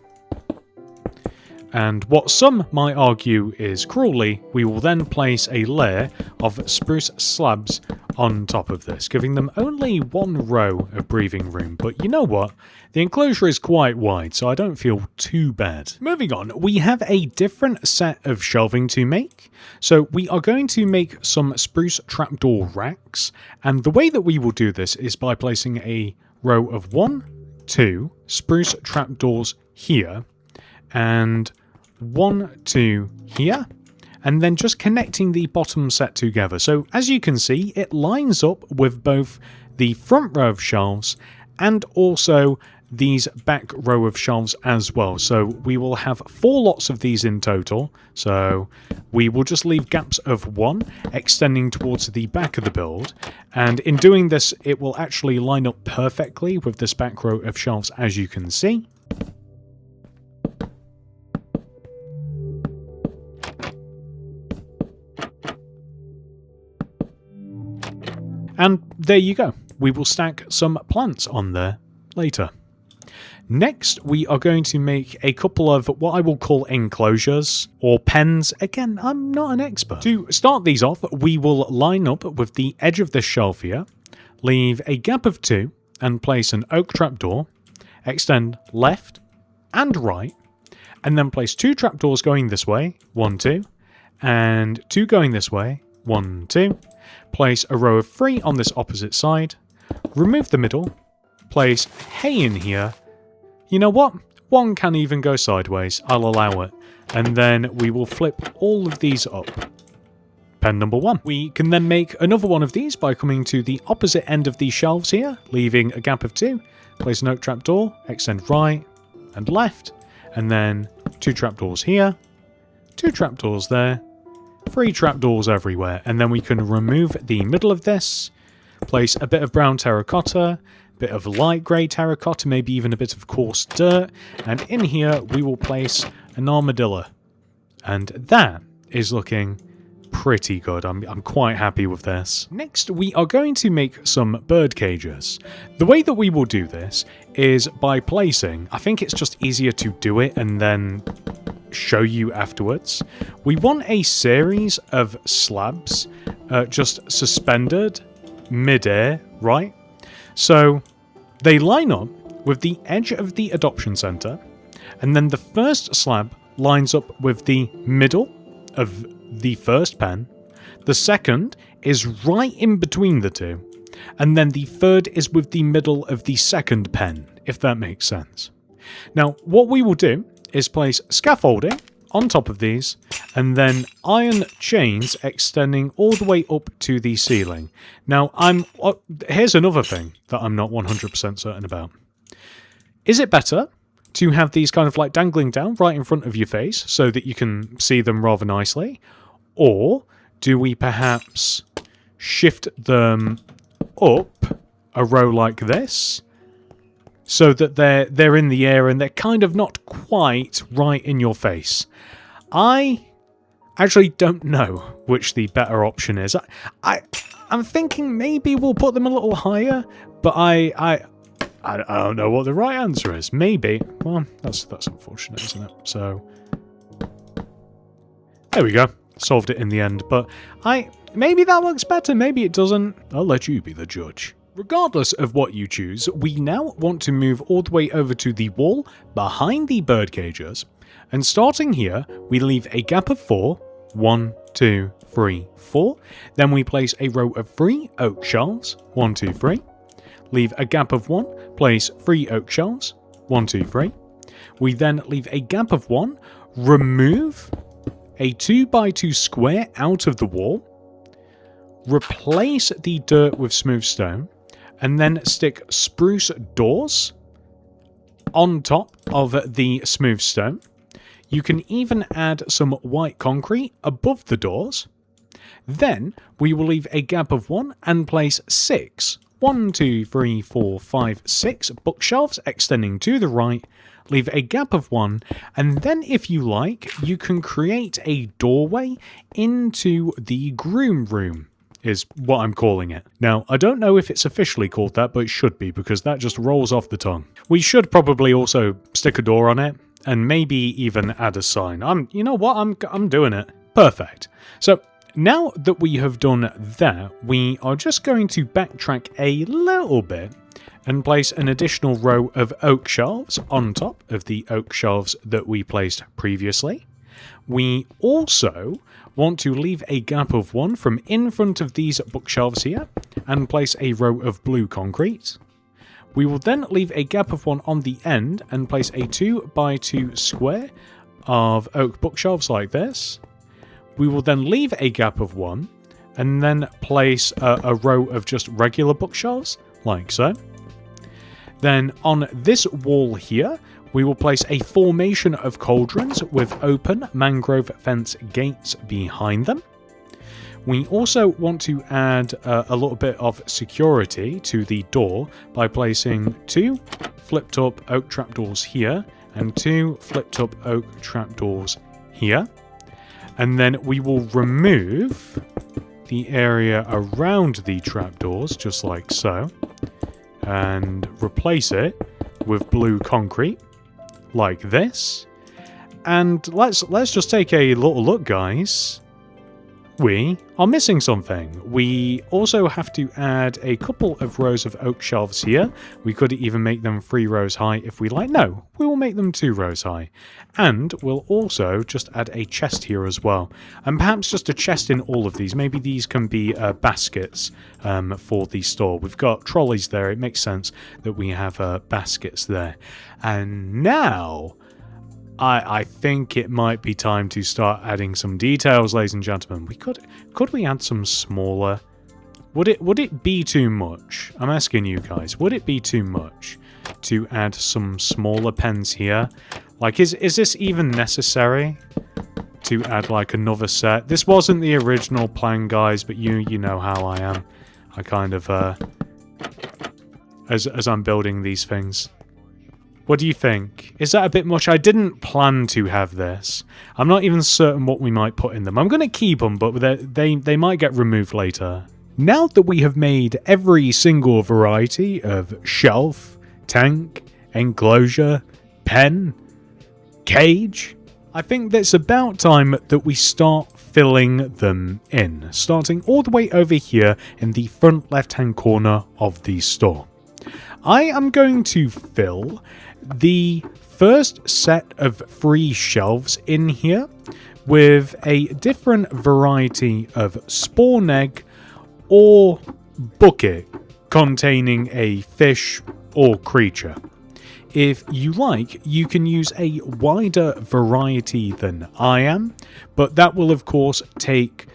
And what some might argue is cruelly, we will then place a layer of spruce slabs on top of this, giving them only 1 row of breathing room. But you know what? The enclosure is quite wide, so I don't feel too bad. Moving on, we have a different set of shelving to make. So we are going to make some spruce trapdoor racks, and the way that we will do this is by placing a row of 1, 2 spruce trapdoors here, and 1, 2 here, and then just connecting the bottom set together. So as you can see, it lines up with both the front row of shelves and also these back row of shelves as well. So we will have 4 lots of these in total. So we will just leave gaps of 1 extending towards the back of the build. And in doing this, it will actually line up perfectly with this back row of shelves, as you can see. And there you go. We will stack some plants on there later. Next, we are going to make a couple of what I will call enclosures or pens. Again, I'm not an expert. To start these off, we will line up with the edge of this shelf here, leave a gap of 2 and place an oak trapdoor, extend left and right, and then place 2 trapdoors going this way, 1, 2, and 2 going this way, 1, 2. Place a row of 3 on this opposite side, remove the middle, place hay in here. You know what? 1 can even go sideways, I'll allow it. And then we will flip all of these up. Pen number 1. We can then make another one of these by coming to the opposite end of these shelves here, leaving a gap of 2, place an oak trapdoor, extend right and left, and then 2 trapdoors here, 2 trapdoors there, 3 trapdoors everywhere, and then we can remove the middle of this, place a bit of brown terracotta, bit of light grey terracotta, maybe even a bit of coarse dirt, and in here we will place an armadillo. And that is looking pretty good. I'm quite happy with this. Next, we are going to make some bird cages. The way that we will do this is by placing, I think it's just easier to do it and then show you afterwards. We want a series of slabs just suspended mid-air, right? So they line up with the edge of the adoption center, and then the first slab lines up with the middle of the first pen. The second is right in between the two, and then the third is with the middle of the second pen, if that makes sense. Now, what we will do is place scaffolding on top of these, and then iron chains extending all the way up to the ceiling. Now, here's another thing that I'm not 100% certain about. Is it better to have these kind of like dangling down right in front of your face so that you can see them rather nicely? Or do we perhaps shift them up a row like this so that they're in the air and they're kind of not quite right in your face? I actually don't know which the better option is. I'm thinking maybe we'll put them a little higher, but I don't know what the right answer is. Maybe. Well, that's unfortunate, isn't it? So there we go. Solved it in the end, but maybe that looks better, maybe it doesn't. I'll let you be the judge. Regardless of what you choose, we now want to move all the way over to the wall behind the bird cages, and starting here, we leave a gap of 4. 1, 2, 3, 4. Then we place a row of 3 oak shelves. 1, 2, 3. Leave a gap of 1, place 3 oak shelves. 1, 2, 3. We then leave a gap of 1, remove a 2x2 square out of the wall, replace the dirt with smooth stone, and then stick spruce doors on top of the smooth stone. You can even add some white concrete above the doors. Then we will leave a gap of 1 and place 6, 1, 2, 3, 4, 5, 6 bookshelves extending to the right. Leave a gap of 1, and then if you like, you can create a doorway into the Groom Room, is what I'm calling it. Now, I don't know if it's officially called that, but it should be, because that just rolls off the tongue. We should probably also stick a door on it, and maybe even add a sign. You know what, I'm doing it. Perfect. So, now that we have done that, we are just going to backtrack a little bit and place an additional row of oak shelves on top of the oak shelves that we placed previously. We also want to leave a gap of 1 from in front of these bookshelves here and place a row of blue concrete. We will then leave a gap of 1 on the end and place a 2x2 square of oak bookshelves like this. We will then leave a gap of 1 and then place a row of just regular bookshelves like so. Then on this wall here, we will place a formation of cauldrons with open mangrove fence gates behind them. We also want to add a little bit of security to the door by placing 2 flipped up oak trapdoors here and 2 flipped up oak trapdoors here. And then we will remove the area around the trapdoors just like so, and replace it with blue concrete like this. And let's just take a little look, guys. We are missing something. We also have to add a couple of rows of oak shelves here. We could even make them 3 rows high if we like. No, we will make them 2 rows high. And we'll also just add a chest here as well. And perhaps just a chest in all of these. Maybe these can be baskets for the store. We've got trolleys there. It makes sense that we have baskets there. And now I think it might be time to start adding some details, ladies and gentlemen. Could we add some smaller? Would it be too much? I'm asking you guys. Would it be too much to add some smaller pens here? Like, is this even necessary to add like another set? This wasn't the original plan, guys, but you know how I am. I kind of as I'm building these things. What do you think? Is that a bit much? I didn't plan to have this. I'm not even certain what we might put in them. I'm going to keep them, but they might get removed later. Now that we have made every single variety of shelf, tank, enclosure, pen, cage, I think that it's about time that we start filling them in, starting all the way over here in the front left-hand corner of the store. I am going to fill the first set of 3 shelves in here with a different variety of spawn egg or bucket containing a fish or creature. If you like, you can use a wider variety than I am, but that will of course take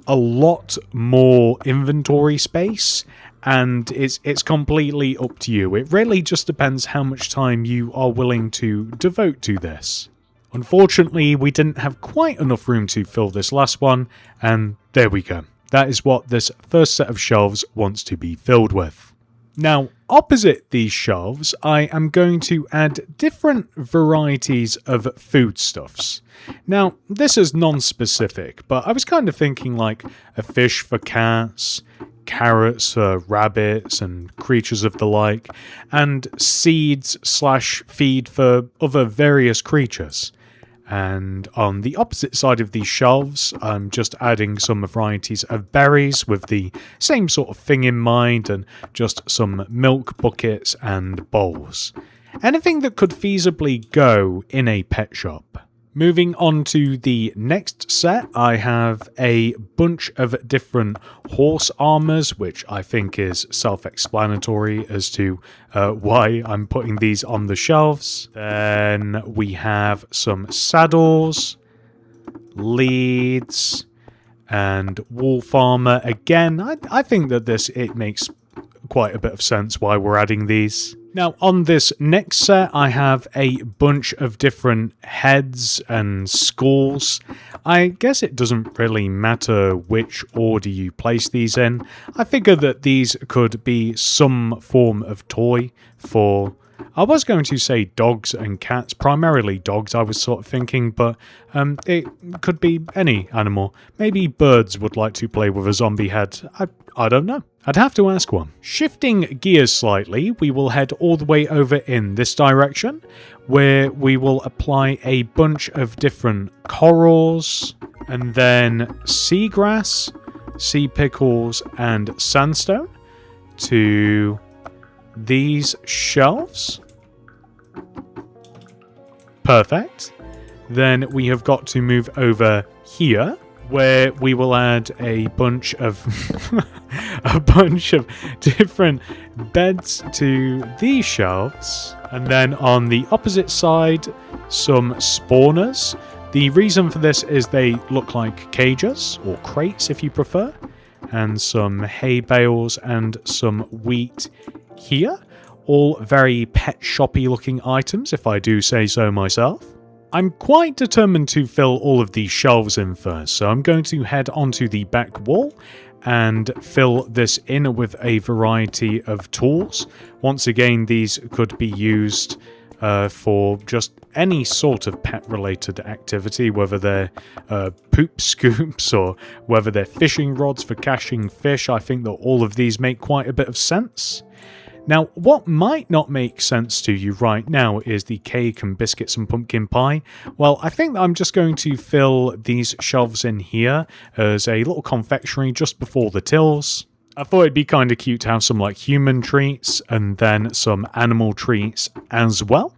a lot more inventory space, and it's completely up to you. It really just depends how much time you are willing to devote to this. Unfortunately, we didn't have quite enough room to fill this last one, and there we go. That is what this first set of shelves wants to be filled with. Now, opposite these shelves, I am going to add different varieties of foodstuffs. Now, this is non-specific, but I was kind of thinking like a fish for cats, carrots for rabbits and creatures of the like, and seeds/feed for other various creatures. And on the opposite side of these shelves, I'm just adding some varieties of berries with the same sort of thing in mind, and just some milk buckets and bowls. Anything that could feasibly go in a pet shop. Moving on to the next set, I have a bunch of different horse armors, which I think is self-explanatory as to why I'm putting these on the shelves. Then we have some saddles, leads, and wolf armor. Again, I think that it makes quite a bit of sense why we're adding these. Now, on this next set, I have a bunch of different heads and skulls. I guess it doesn't really matter which order you place these in. I figure that these could be some form of toy for... I was going to say dogs and cats, primarily dogs I was sort of thinking, but it could be any animal. Maybe birds would like to play with a zombie head. I don't know. I'd have to ask one. Shifting gears slightly, we will head all the way over in this direction, where we will apply a bunch of different corals, and then seagrass, sea pickles, and sandstone to these shelves. Perfect. Then we have got to move over here, where we will add a bunch of different beds to these shelves, and then on the opposite side some spawners. The reason for this is they look like cages, or crates if you prefer, and some hay bales and some wheat here. All very pet shoppy looking items, if I do say so myself. I'm quite determined to fill all of these shelves in first, so I'm going to head onto the back wall and fill this in with a variety of tools. Once again, these could be used for just any sort of pet-related activity, whether they're poop scoops or whether they're fishing rods for catching fish. I think that all of these make quite a bit of sense. Now, what might not make sense to you right now is the cake and biscuits and pumpkin pie. Well, I think I'm just going to fill these shelves in here as a little confectionery just before the tills. I thought it'd be kind of cute to have some like human treats and then some animal treats as well.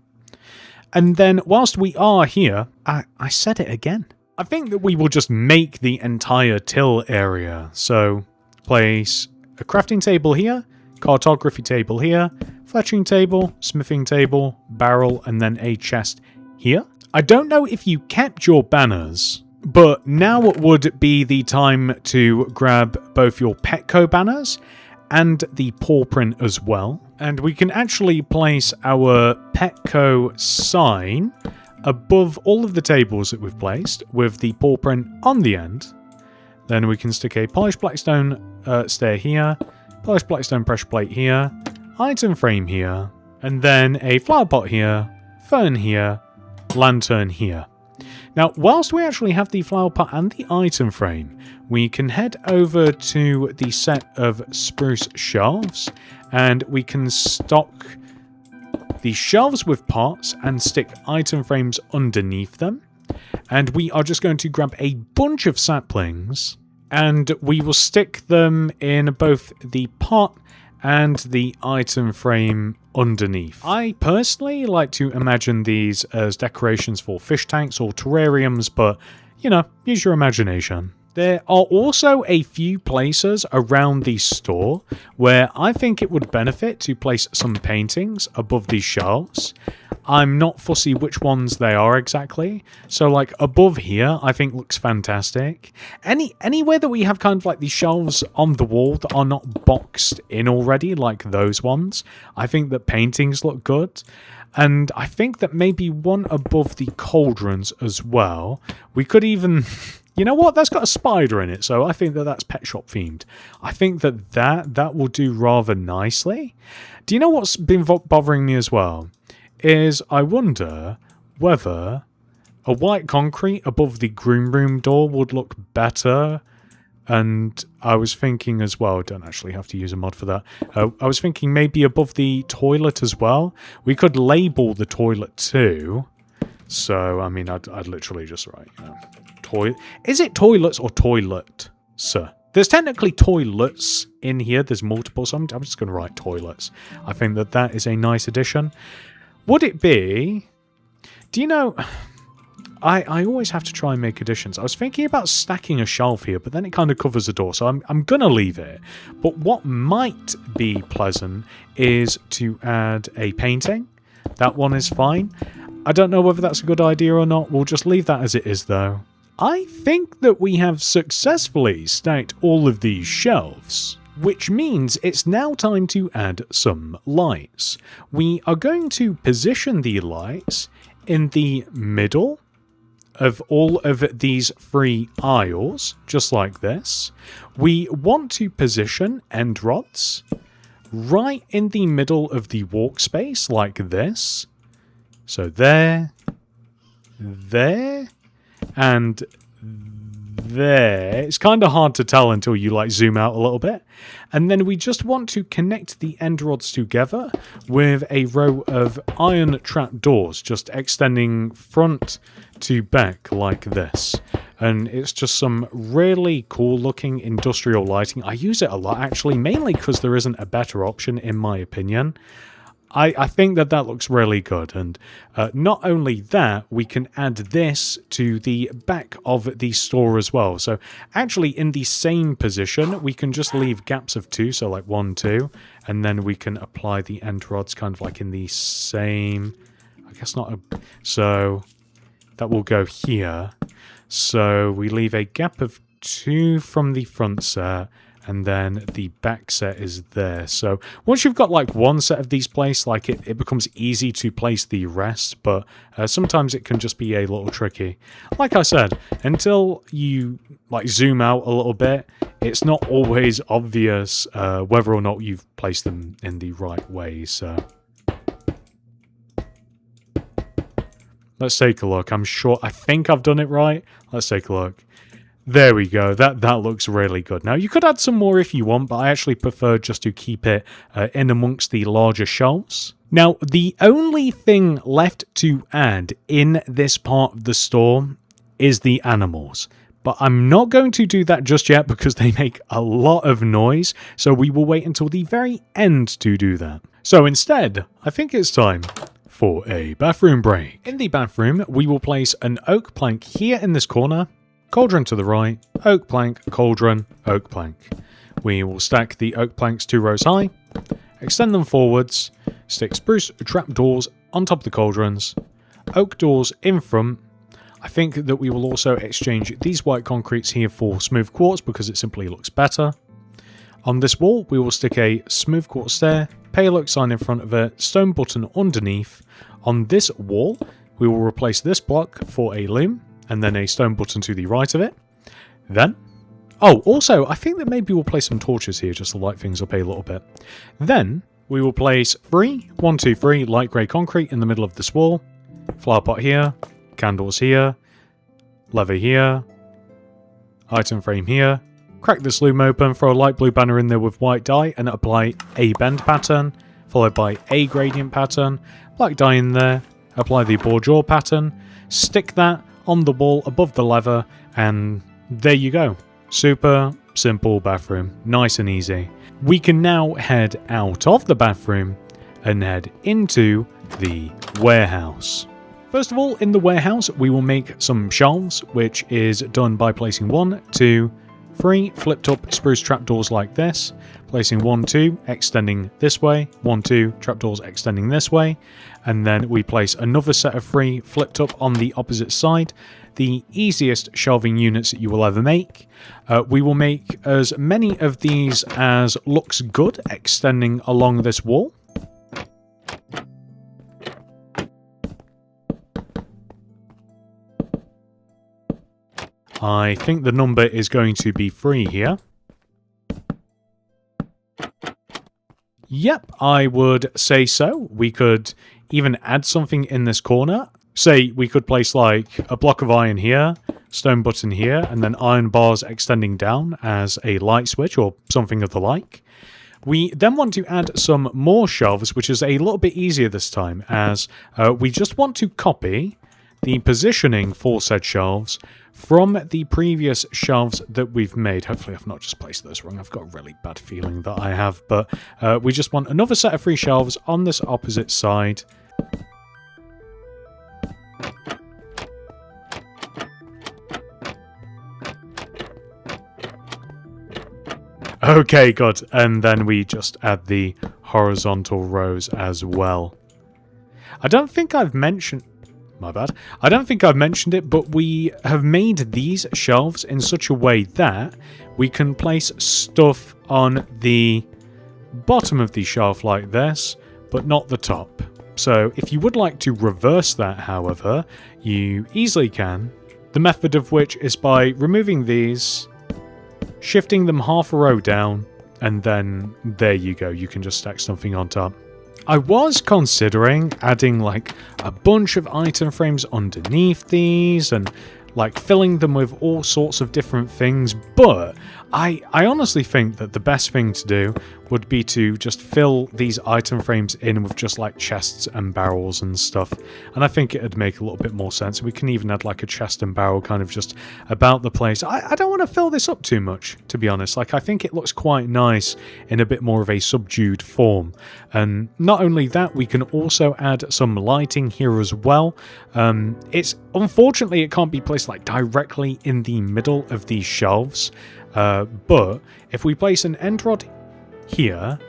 And then whilst we are here, I said it again. I think that we will just make the entire till area. So place a crafting table here, cartography table here, fletching table, smithing table, barrel, and then a chest here. I don't know if you kept your banners, but now would be the time to grab both your Petco banners and the paw print as well. And we can actually place our Petco sign above all of the tables that we've placed with the paw print on the end. Then we can stick a polished blackstone stair here, polished blackstone pressure plate here, item frame here, and then a flower pot here, fern here, lantern here. Now, whilst we actually have the flower pot and the item frame, we can head over to the set of spruce shelves, and we can stock the shelves with pots and stick item frames underneath them. And we are just going to grab a bunch of saplings, and we will stick them in both the pot and the item frame underneath. I personally like to imagine these as decorations for fish tanks or terrariums, but, you know, use your imagination. There are also a few places around the store where I think it would benefit to place some paintings above these shelves. I'm not fussy which ones they are exactly. So like above here, I think looks fantastic. Anywhere that we have kind of like these shelves on the wall that are not boxed in already, like those ones, I think that paintings look good. And I think that maybe one above the cauldrons as well. We could even... You know what? That's got a spider in it, so I think that that's pet shop themed. I think that will do rather nicely. Do you know what's been bothering me as well? Is I wonder whether a white concrete above the Groom Room door would look better. And I was thinking as well, don't actually have to use a mod for that. I was thinking maybe above the toilet as well. We could label the toilet too. So, I mean, I'd literally just write, you know... Is it toilets or toilet, sir? There's technically toilets in here. There's multiple, so I'm just going to write toilets. I think that is a nice addition. Would it be... Do you know... I always have to try and make additions. I was thinking about stacking a shelf here, but then it kind of covers the door, so I'm going to leave it. But what might be pleasant is to add a painting. That one is fine. I don't know whether that's a good idea or not. We'll just leave that as it is, though. I think that we have successfully stacked all of these shelves, which means it's now time to add some lights. We are going to position the lights in the middle of all of these 3 aisles, just like this. We want to position end rods right in the middle of the workspace, like this. So there, and there. It's kind of hard to tell until you like zoom out a little bit. And then we just want to connect the end rods together with a row of iron trap doors just extending front to back like this. And it's just some really cool looking industrial lighting. I use it a lot actually, mainly because there isn't a better option in my opinion. I think that looks really good, and not only that, we can add this to the back of the store as well. So actually in the same position, we can just leave gaps of 2, so like 1, 2, and then we can apply the end rods kind of like in the same, I guess not, so that will go here. So we leave a gap of 2 from the front set, and then the back set is there. So once you've got like one set of these placed, like it becomes easy to place the rest, but sometimes it can just be a little tricky. Like I said, until you like zoom out a little bit, it's not always obvious whether or not you've placed them in the right way. So let's take a look. I think I've done it right. Let's take a look. There we go. That looks really good. Now, you could add some more if you want, but I actually prefer just to keep it in amongst the larger shelves. Now, the only thing left to add in this part of the store is the animals. But I'm not going to do that just yet because they make a lot of noise, so we will wait until the very end to do that. So instead, I think it's time for a bathroom break. In the bathroom, we will place an oak plank here in this corner, cauldron to the right, oak plank, cauldron, oak plank. We will stack the oak planks 2 rows high, extend them forwards, stick spruce trapdoors on top of the cauldrons, oak doors in front. I think that we will also exchange these white concretes here for smooth quartz because it simply looks better. On this wall, we will stick a smooth quartz stair, pale oak sign in front of it, stone button underneath. On this wall, we will replace this block for a loom, and then a stone button to the right of it. Then, also, I think that maybe we'll place some torches here just to light things up a little bit. Then, we will place 3 light grey concrete in the middle of this wall, flower pot here, candles here, lever here, item frame here, crack this loom open, throw a light blue banner in there with white dye, and apply a bend pattern, followed by a gradient pattern, black dye in there, apply the bourgeois pattern, stick that on the wall above the lever, and there you go. Super simple bathroom, nice and easy. We can now head out of the bathroom and head into the warehouse. First of all, in the warehouse, we will make some shelves, which is done by placing 1, 2, 3 flipped up spruce trapdoors like this, placing 1, 2, extending this way, 1, 2 trapdoors extending this way, and then we place another set of 3 flipped up on the opposite side. The easiest shelving units that you will ever make. We will make as many of these as looks good, extending along this wall. I think the number is going to be 3 here. Yep, I would say so. We could even add something in this corner. Say we could place like a block of iron here, stone button here, and then iron bars extending down as a light switch or something of the like. We then want to add some more shelves, which is a little bit easier this time, as we just want to copy the positioning for said shelves from the previous shelves that we've made. Hopefully I've not just placed those wrong. I've got a really bad feeling that I have, but we just want another set of 3 shelves on this opposite side. Okay, good. And then we just add the horizontal rows as well. I don't think I've mentioned... My bad. I don't think I've mentioned it, but we have made these shelves in such a way that we can place stuff on the bottom of the shelf like this, but not the top. So if you would like to reverse that, however, you easily can. The method of which is by removing these, shifting them half a row down, and then there you go. You can just stack something on top. I was considering adding like a bunch of item frames underneath these and like filling them with all sorts of different things, but I honestly think that the best thing to do would be to just fill these item frames in with just like chests and barrels and stuff, and I think it'd make a little bit more sense. We can even add like a chest and barrel kind of just about the place. I don't want to fill this up too much, to be honest. Like, I think it looks quite nice in a bit more of a subdued form. And not only that, we can also add some lighting here as well. It's unfortunately it can't be placed like directly in the middle of these shelves, but if we place an end rod here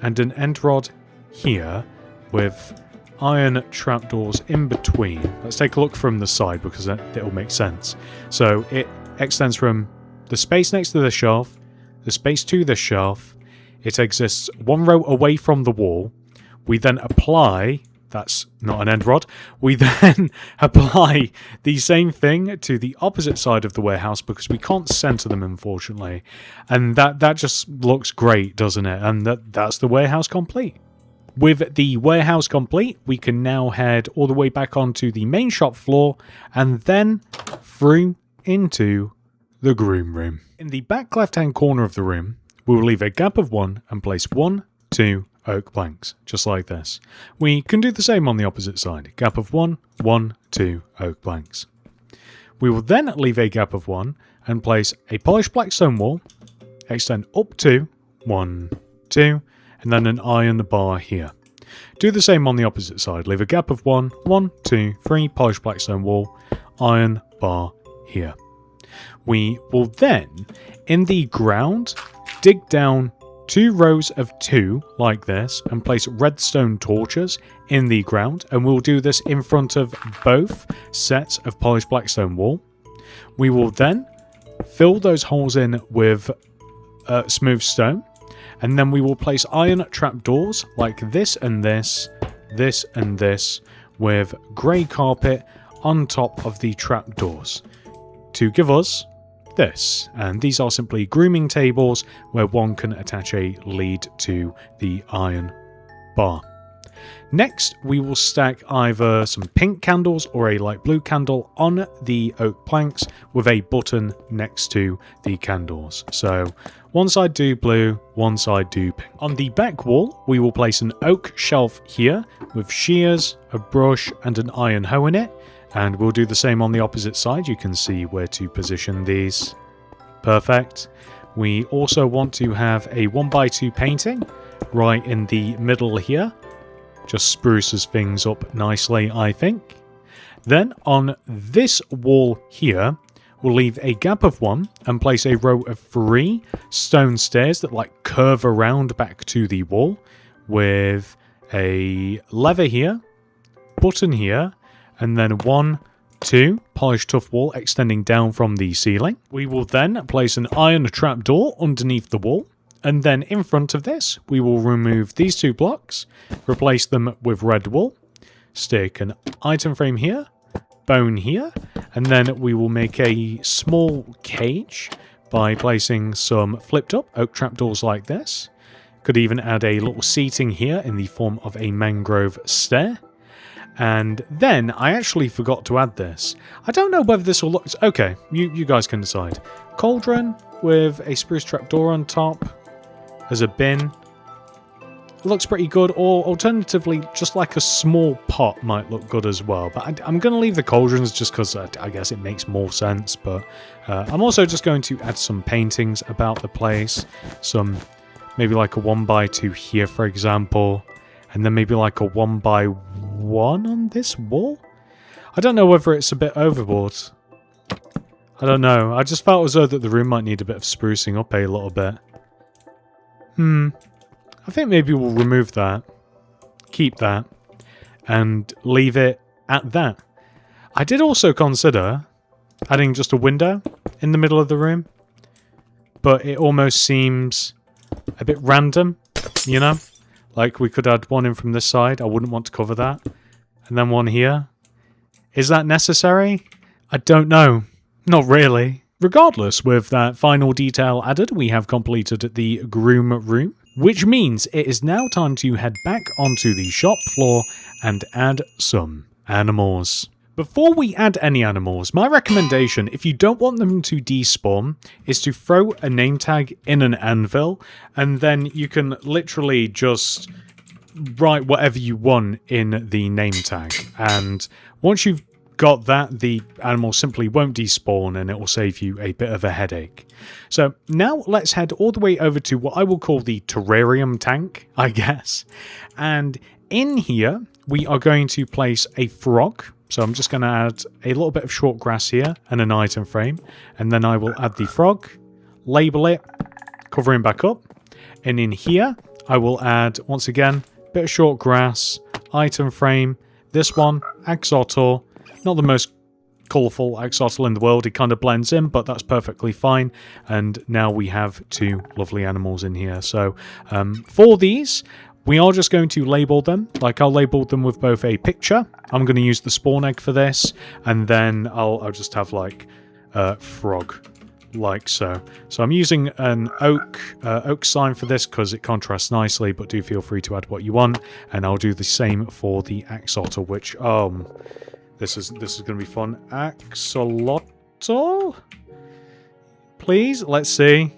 and an end rod here with iron trapdoors in between. Let's take a look from the side because it'll make sense. So it extends from the space next to the shelf, the space to the shelf. It exists 1 row away from the wall. We then apply... That's not an end rod. We then apply the same thing to the opposite side of the warehouse because we can't center them, unfortunately. And that just looks great, doesn't it? And that's the warehouse complete. With the warehouse complete, we can now head all the way back onto the main shop floor and then through into the Groom Room. In the back left-hand corner of the room, we will leave a gap of 1 and place 1, 2, oak planks, just like this. We can do the same on the opposite side. Gap of 1, 1, 2 oak planks. We will then leave a gap of 1 and place a polished black stone wall, extend up to 1, 2, and then an iron bar here. Do the same on the opposite side. Leave a gap of 1, 1, 2, 3 polished black stone wall, iron bar here. We will then, in the ground, dig down 2 rows of 2 like this and place redstone torches in the ground, and we'll do this in front of both sets of polished black stone wall. We will then fill those holes in with smooth stone, and then we will place iron trapdoors like this and this, this and this, with grey carpet on top of the trapdoors to give us this. And these are simply grooming tables where one can attach a lead to the iron bar. Next, we will stack either some pink candles or a light blue candle on the oak planks with a button next to the candles. So one side do blue, one side do pink. On the back wall, we will place an oak shelf here with shears, a brush and an iron hoe in it. And we'll do the same on the opposite side. You can see where to position these. Perfect. We also want to have a 1x2 painting right in the middle here. Just spruces things up nicely, I think. Then on this wall here, we'll leave a gap of 1 and place a row of 3 stone stairs that like curve around back to the wall with a lever here, button here, and then 1, 2 polished tuff wall extending down from the ceiling. We will then place an iron trapdoor underneath the wall, and then in front of this we will remove these 2 blocks, replace them with red wool, stick an item frame here, bone here, and then we will make a small cage by placing some flipped up oak trapdoors like this. Could even add a little seating here in the form of a mangrove stair. And then I actually forgot to add this. I don't know whether this will look... Okay, you guys can decide. Cauldron with a spruce trapdoor on top as a bin. It looks pretty good, or alternatively, just like a small pot might look good as well. But I'm going to leave the cauldrons just because I guess it makes more sense. But I'm also just going to add some paintings about the place. Some, maybe like a 1x2 here, for example. And then maybe like a 1x1 on this wall? I don't know whether it's a bit overboard. I don't know. I just felt as though that the room might need a bit of sprucing up a little bit. I think maybe we'll remove that, keep that, and leave it at that. I did also consider adding just a window in the middle of the room, but it almost seems a bit random, you know? Like we could add one in from this side, I wouldn't want to cover that, and then one here. Is that necessary? I don't know. Not really. Regardless, with that final detail added, we have completed the Groom Room, which means it is now time to head back onto the shop floor and add some animals. Before we add any animals, my recommendation, if you don't want them to despawn, is to throw a name tag in an anvil, and then you can literally just write whatever you want in the name tag. And once you've got that, the animal simply won't despawn and it will save you a bit of a headache. So now let's head all the way over to what I will call the terrarium tank, I guess. And in here, we are going to place a frog. So I'm just going to add a little bit of short grass here and an item frame. And then I will add the frog, label it, cover him back up. And in here, I will add, once again, a bit of short grass, item frame, this one, axolotl. Not the most colourful axolotl in the world, it kind of blends in, but that's perfectly fine. And now we have 2 lovely animals in here. So for these, we are just going to label them. Like I'll label them with both a picture. I'm going to use the spawn egg for this, and then I'll just have like frog, like so. So I'm using an oak sign for this because it contrasts nicely, but do feel free to add what you want. And I'll do the same for the axolotl, which this is going to be fun. Axolotl? Please, let's see.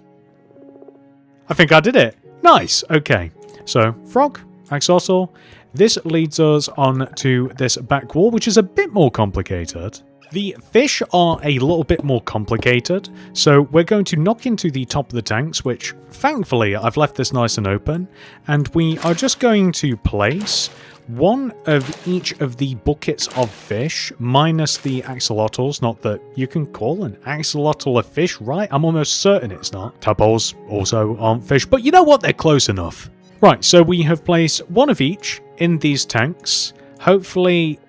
I think I did it. Nice, okay. So, frog, axolotl. This leads us on to this back wall, which is a bit more complicated. The fish are a little bit more complicated, so we're going to knock into the top of the tanks, which, thankfully, I've left this nice and open, and we are just going to place one of each of the buckets of fish, minus the axolotls. Not that you can call an axolotl a fish, right? I'm almost certain it's not. Tadpoles also aren't fish, but you know what? They're close enough. Right, so we have placed one of each in these tanks. Hopefully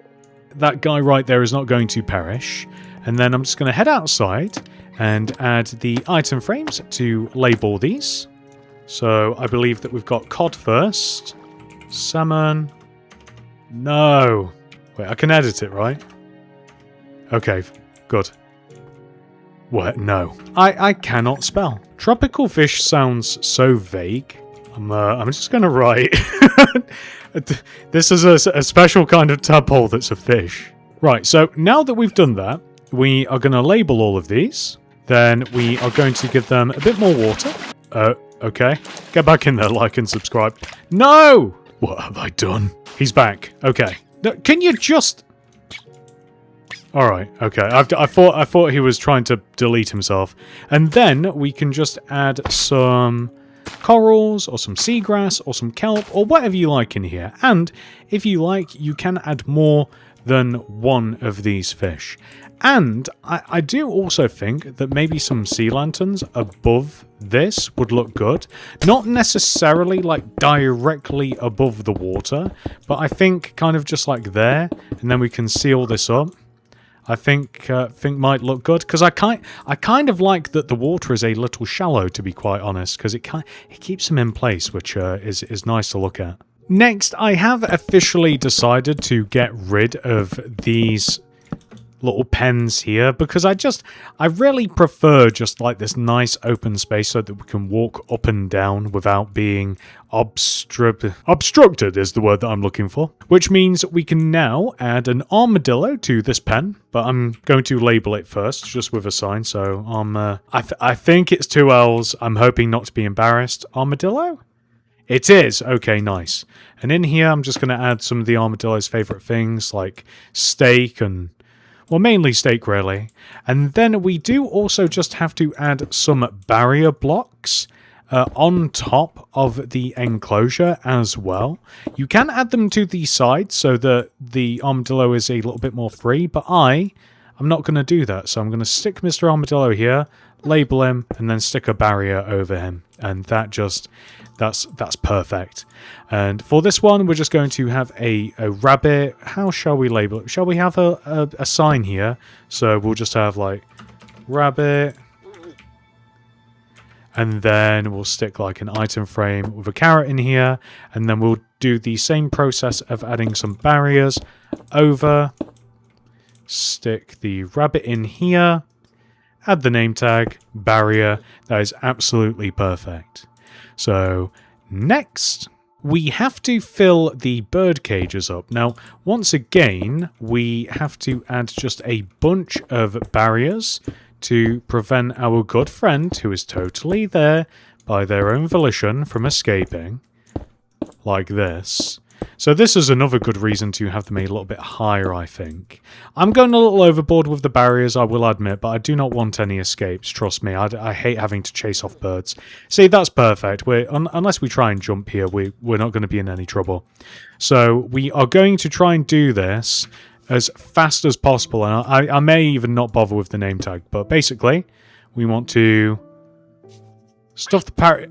that guy right there is not going to perish. And then I'm just going to head outside and add the item frames to label these. So I believe that we've got cod first. Salmon. No. Wait, I can edit it, right? Okay, good. What? No. I cannot spell. Tropical fish sounds so vague. I'm just going to write. This is a special kind of tadpole that's a fish. Right, so now that we've done that, we are going to label all of these. Then we are going to give them a bit more water. Okay. Get back in there, like and subscribe. No! What have I done? He's back. Okay. No, can you just... Alright, okay. I thought he was trying to delete himself. And then we can just add some corals or some seagrass or some kelp or whatever you like in here. And if you like, you can add more than one of these fish. And I do also think that maybe some sea lanterns above this would look good. Not necessarily like directly above the water, but I think kind of just like there, and then we can seal this up. I think might look good, because I kind of like that the water is a little shallow, to be quite honest, because it keeps them in place, which is nice to look at. Next, I have officially decided to get rid of these little pens here, because I really prefer just like this nice open space so that we can walk up and down without being obstructed is the word that I'm looking for, which means we can now add an armadillo to this pen, but I'm going to label it first just with a sign. So I think it's 2 L's. I'm hoping not to be embarrassed. Armadillo? It is. Okay, nice. And in here I'm just going to add some of the armadillo's favorite things like steak and, well, mainly steak, really. And then we do also just have to add some barrier blocks on top of the enclosure as well. You can add them to the side so that the armadillo is a little bit more free, but I'm not going to do that. So I'm going to stick Mr. Armadillo here, label him, and then stick a barrier over him. And that's perfect. And for this one, we're just going to have a rabbit. How shall we label it? Shall we have a sign here? So we'll just have like rabbit. And then we'll stick like an item frame with a carrot in here. And then we'll do the same process of adding some barriers over. Stick the rabbit in here. Add the name tag, barrier. That is absolutely perfect. So next, we have to fill the bird cages up. Now, once again, we have to add just a bunch of barriers to prevent our good friend, who is totally there by their own volition, from escaping, like this. So this is another good reason to have them a little bit higher, I think. I'm going a little overboard with the barriers, I will admit, but I do not want any escapes, trust me. I hate having to chase off birds. See, that's perfect. Unless we try and jump here, we're not going to be in any trouble. So we are going to try and do this as fast as possible, and I may even not bother with the name tag, but basically, we want to stuff the parrot.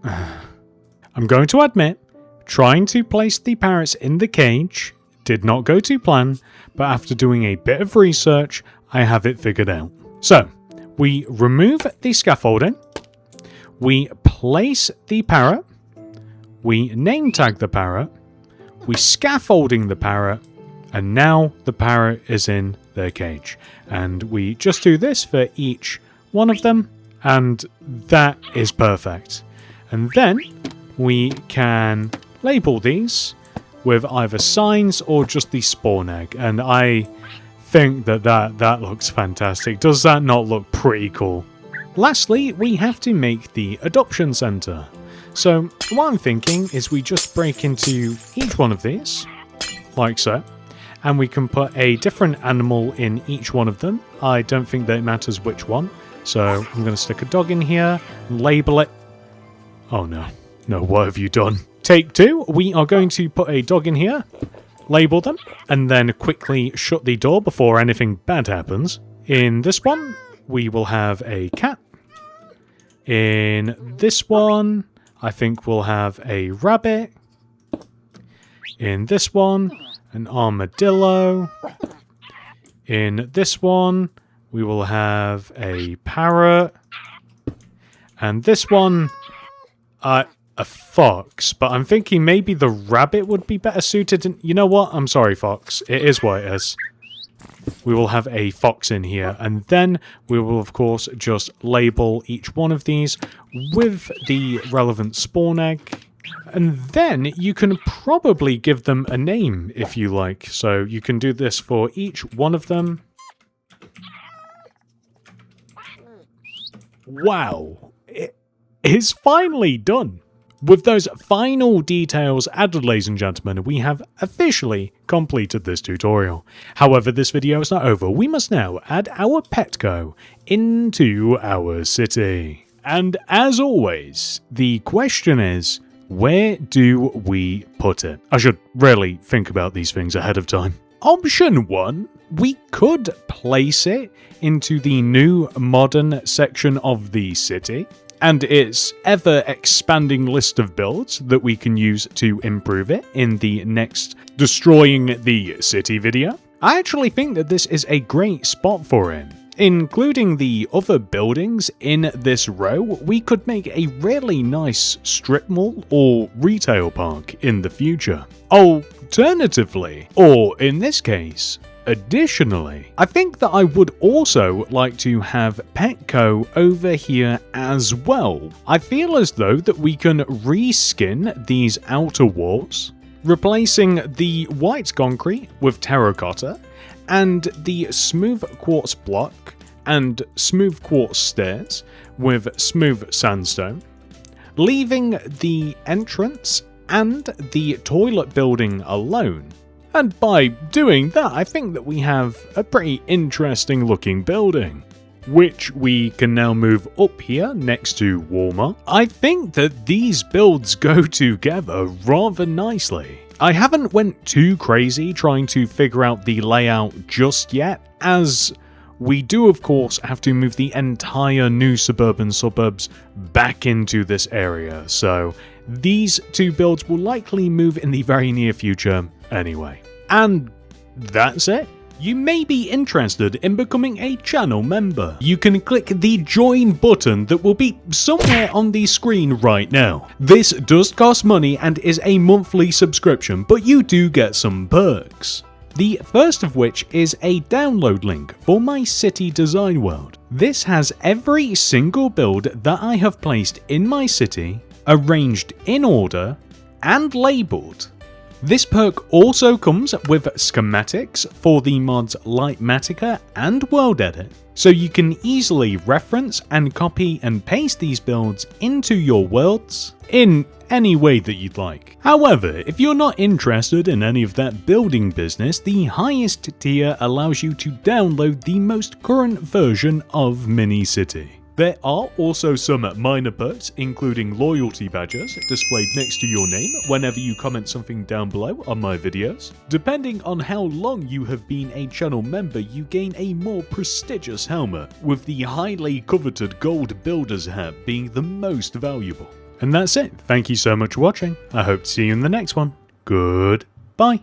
I'm going to admit, trying to place the parrots in the cage did not go to plan, but after doing a bit of research, I have it figured out. So, we remove the scaffolding, we place the parrot, we name tag the parrot, we scaffolding the parrot, and now the parrot is in their cage. And we just do this for each one of them, and that is perfect. And then we can label these with either signs or just the spawn egg, and I think that looks fantastic. Does that not look pretty cool? Lastly, we have to make the adoption center. So what I'm thinking is we just break into each one of these, like so, and we can put a different animal in each one of them. I don't think that it matters which one, so I'm going to stick a dog in here, label it. Oh no, what have you done? Take 2, we are going to put a dog in here, label them, and then quickly shut the door before anything bad happens. In this one, we will have a cat. In this one, I think we'll have a rabbit. In this one, an armadillo. In this one, we will have a parrot. And this one, a fox, but I'm thinking maybe the rabbit would be better suited. You know what? I'm sorry, fox. It is what it is. We will have a fox in here, and then we will, of course, just label each one of these with the relevant spawn egg. And then you can probably give them a name if you like. So you can do this for each one of them. Wow. It is finally done. With those final details added, ladies and gentlemen, we have officially completed this tutorial. However, this video is not over. We must now add our Petco into our city. And as always, the question is, where do we put it? I should really think about these things ahead of time. Option 1, we could place it into the new modern section of the city and its ever-expanding list of builds that we can use to improve it in the next Destroying the City video. I actually think that this is a great spot for it. Including the other buildings in this row, we could make a really nice strip mall or retail park in the future. Alternatively, or in this case, additionally, I think that I would also like to have Petco over here as well. I feel as though that we can reskin these outer walls, replacing the white concrete with terracotta, and the smooth quartz block and smooth quartz stairs with smooth sandstone, leaving the entrance and the toilet building alone. And by doing that, I think that we have a pretty interesting looking building, which we can now move up here next to Walmart. I think that these builds go together rather nicely. I haven't went too crazy trying to figure out the layout just yet, as we do of course have to move the entire new suburban suburbs back into this area, so these two builds will likely move in the very near future anyway. And that's it. You may be interested in becoming a channel member. You can click the join button that will be somewhere on the screen right now. This does cost money and is a monthly subscription, but you do get some perks. The first of which is a download link for my city design world. This has every single build that I have placed in my city, arranged in order, and labeled. This perk also comes with schematics for the mods Lightmatica and World Edit, so you can easily reference and copy and paste these builds into your worlds in any way that you'd like. However, if you're not interested in any of that building business, the highest tier allows you to download the most current version of Mini-City. There are also some minor perks, including loyalty badges displayed next to your name whenever you comment something down below on my videos. Depending on how long you have been a channel member, you gain a more prestigious helmet, with the highly coveted gold builder's hat being the most valuable. And that's it. Thank you so much for watching. I hope to see you in the next one. Goodbye.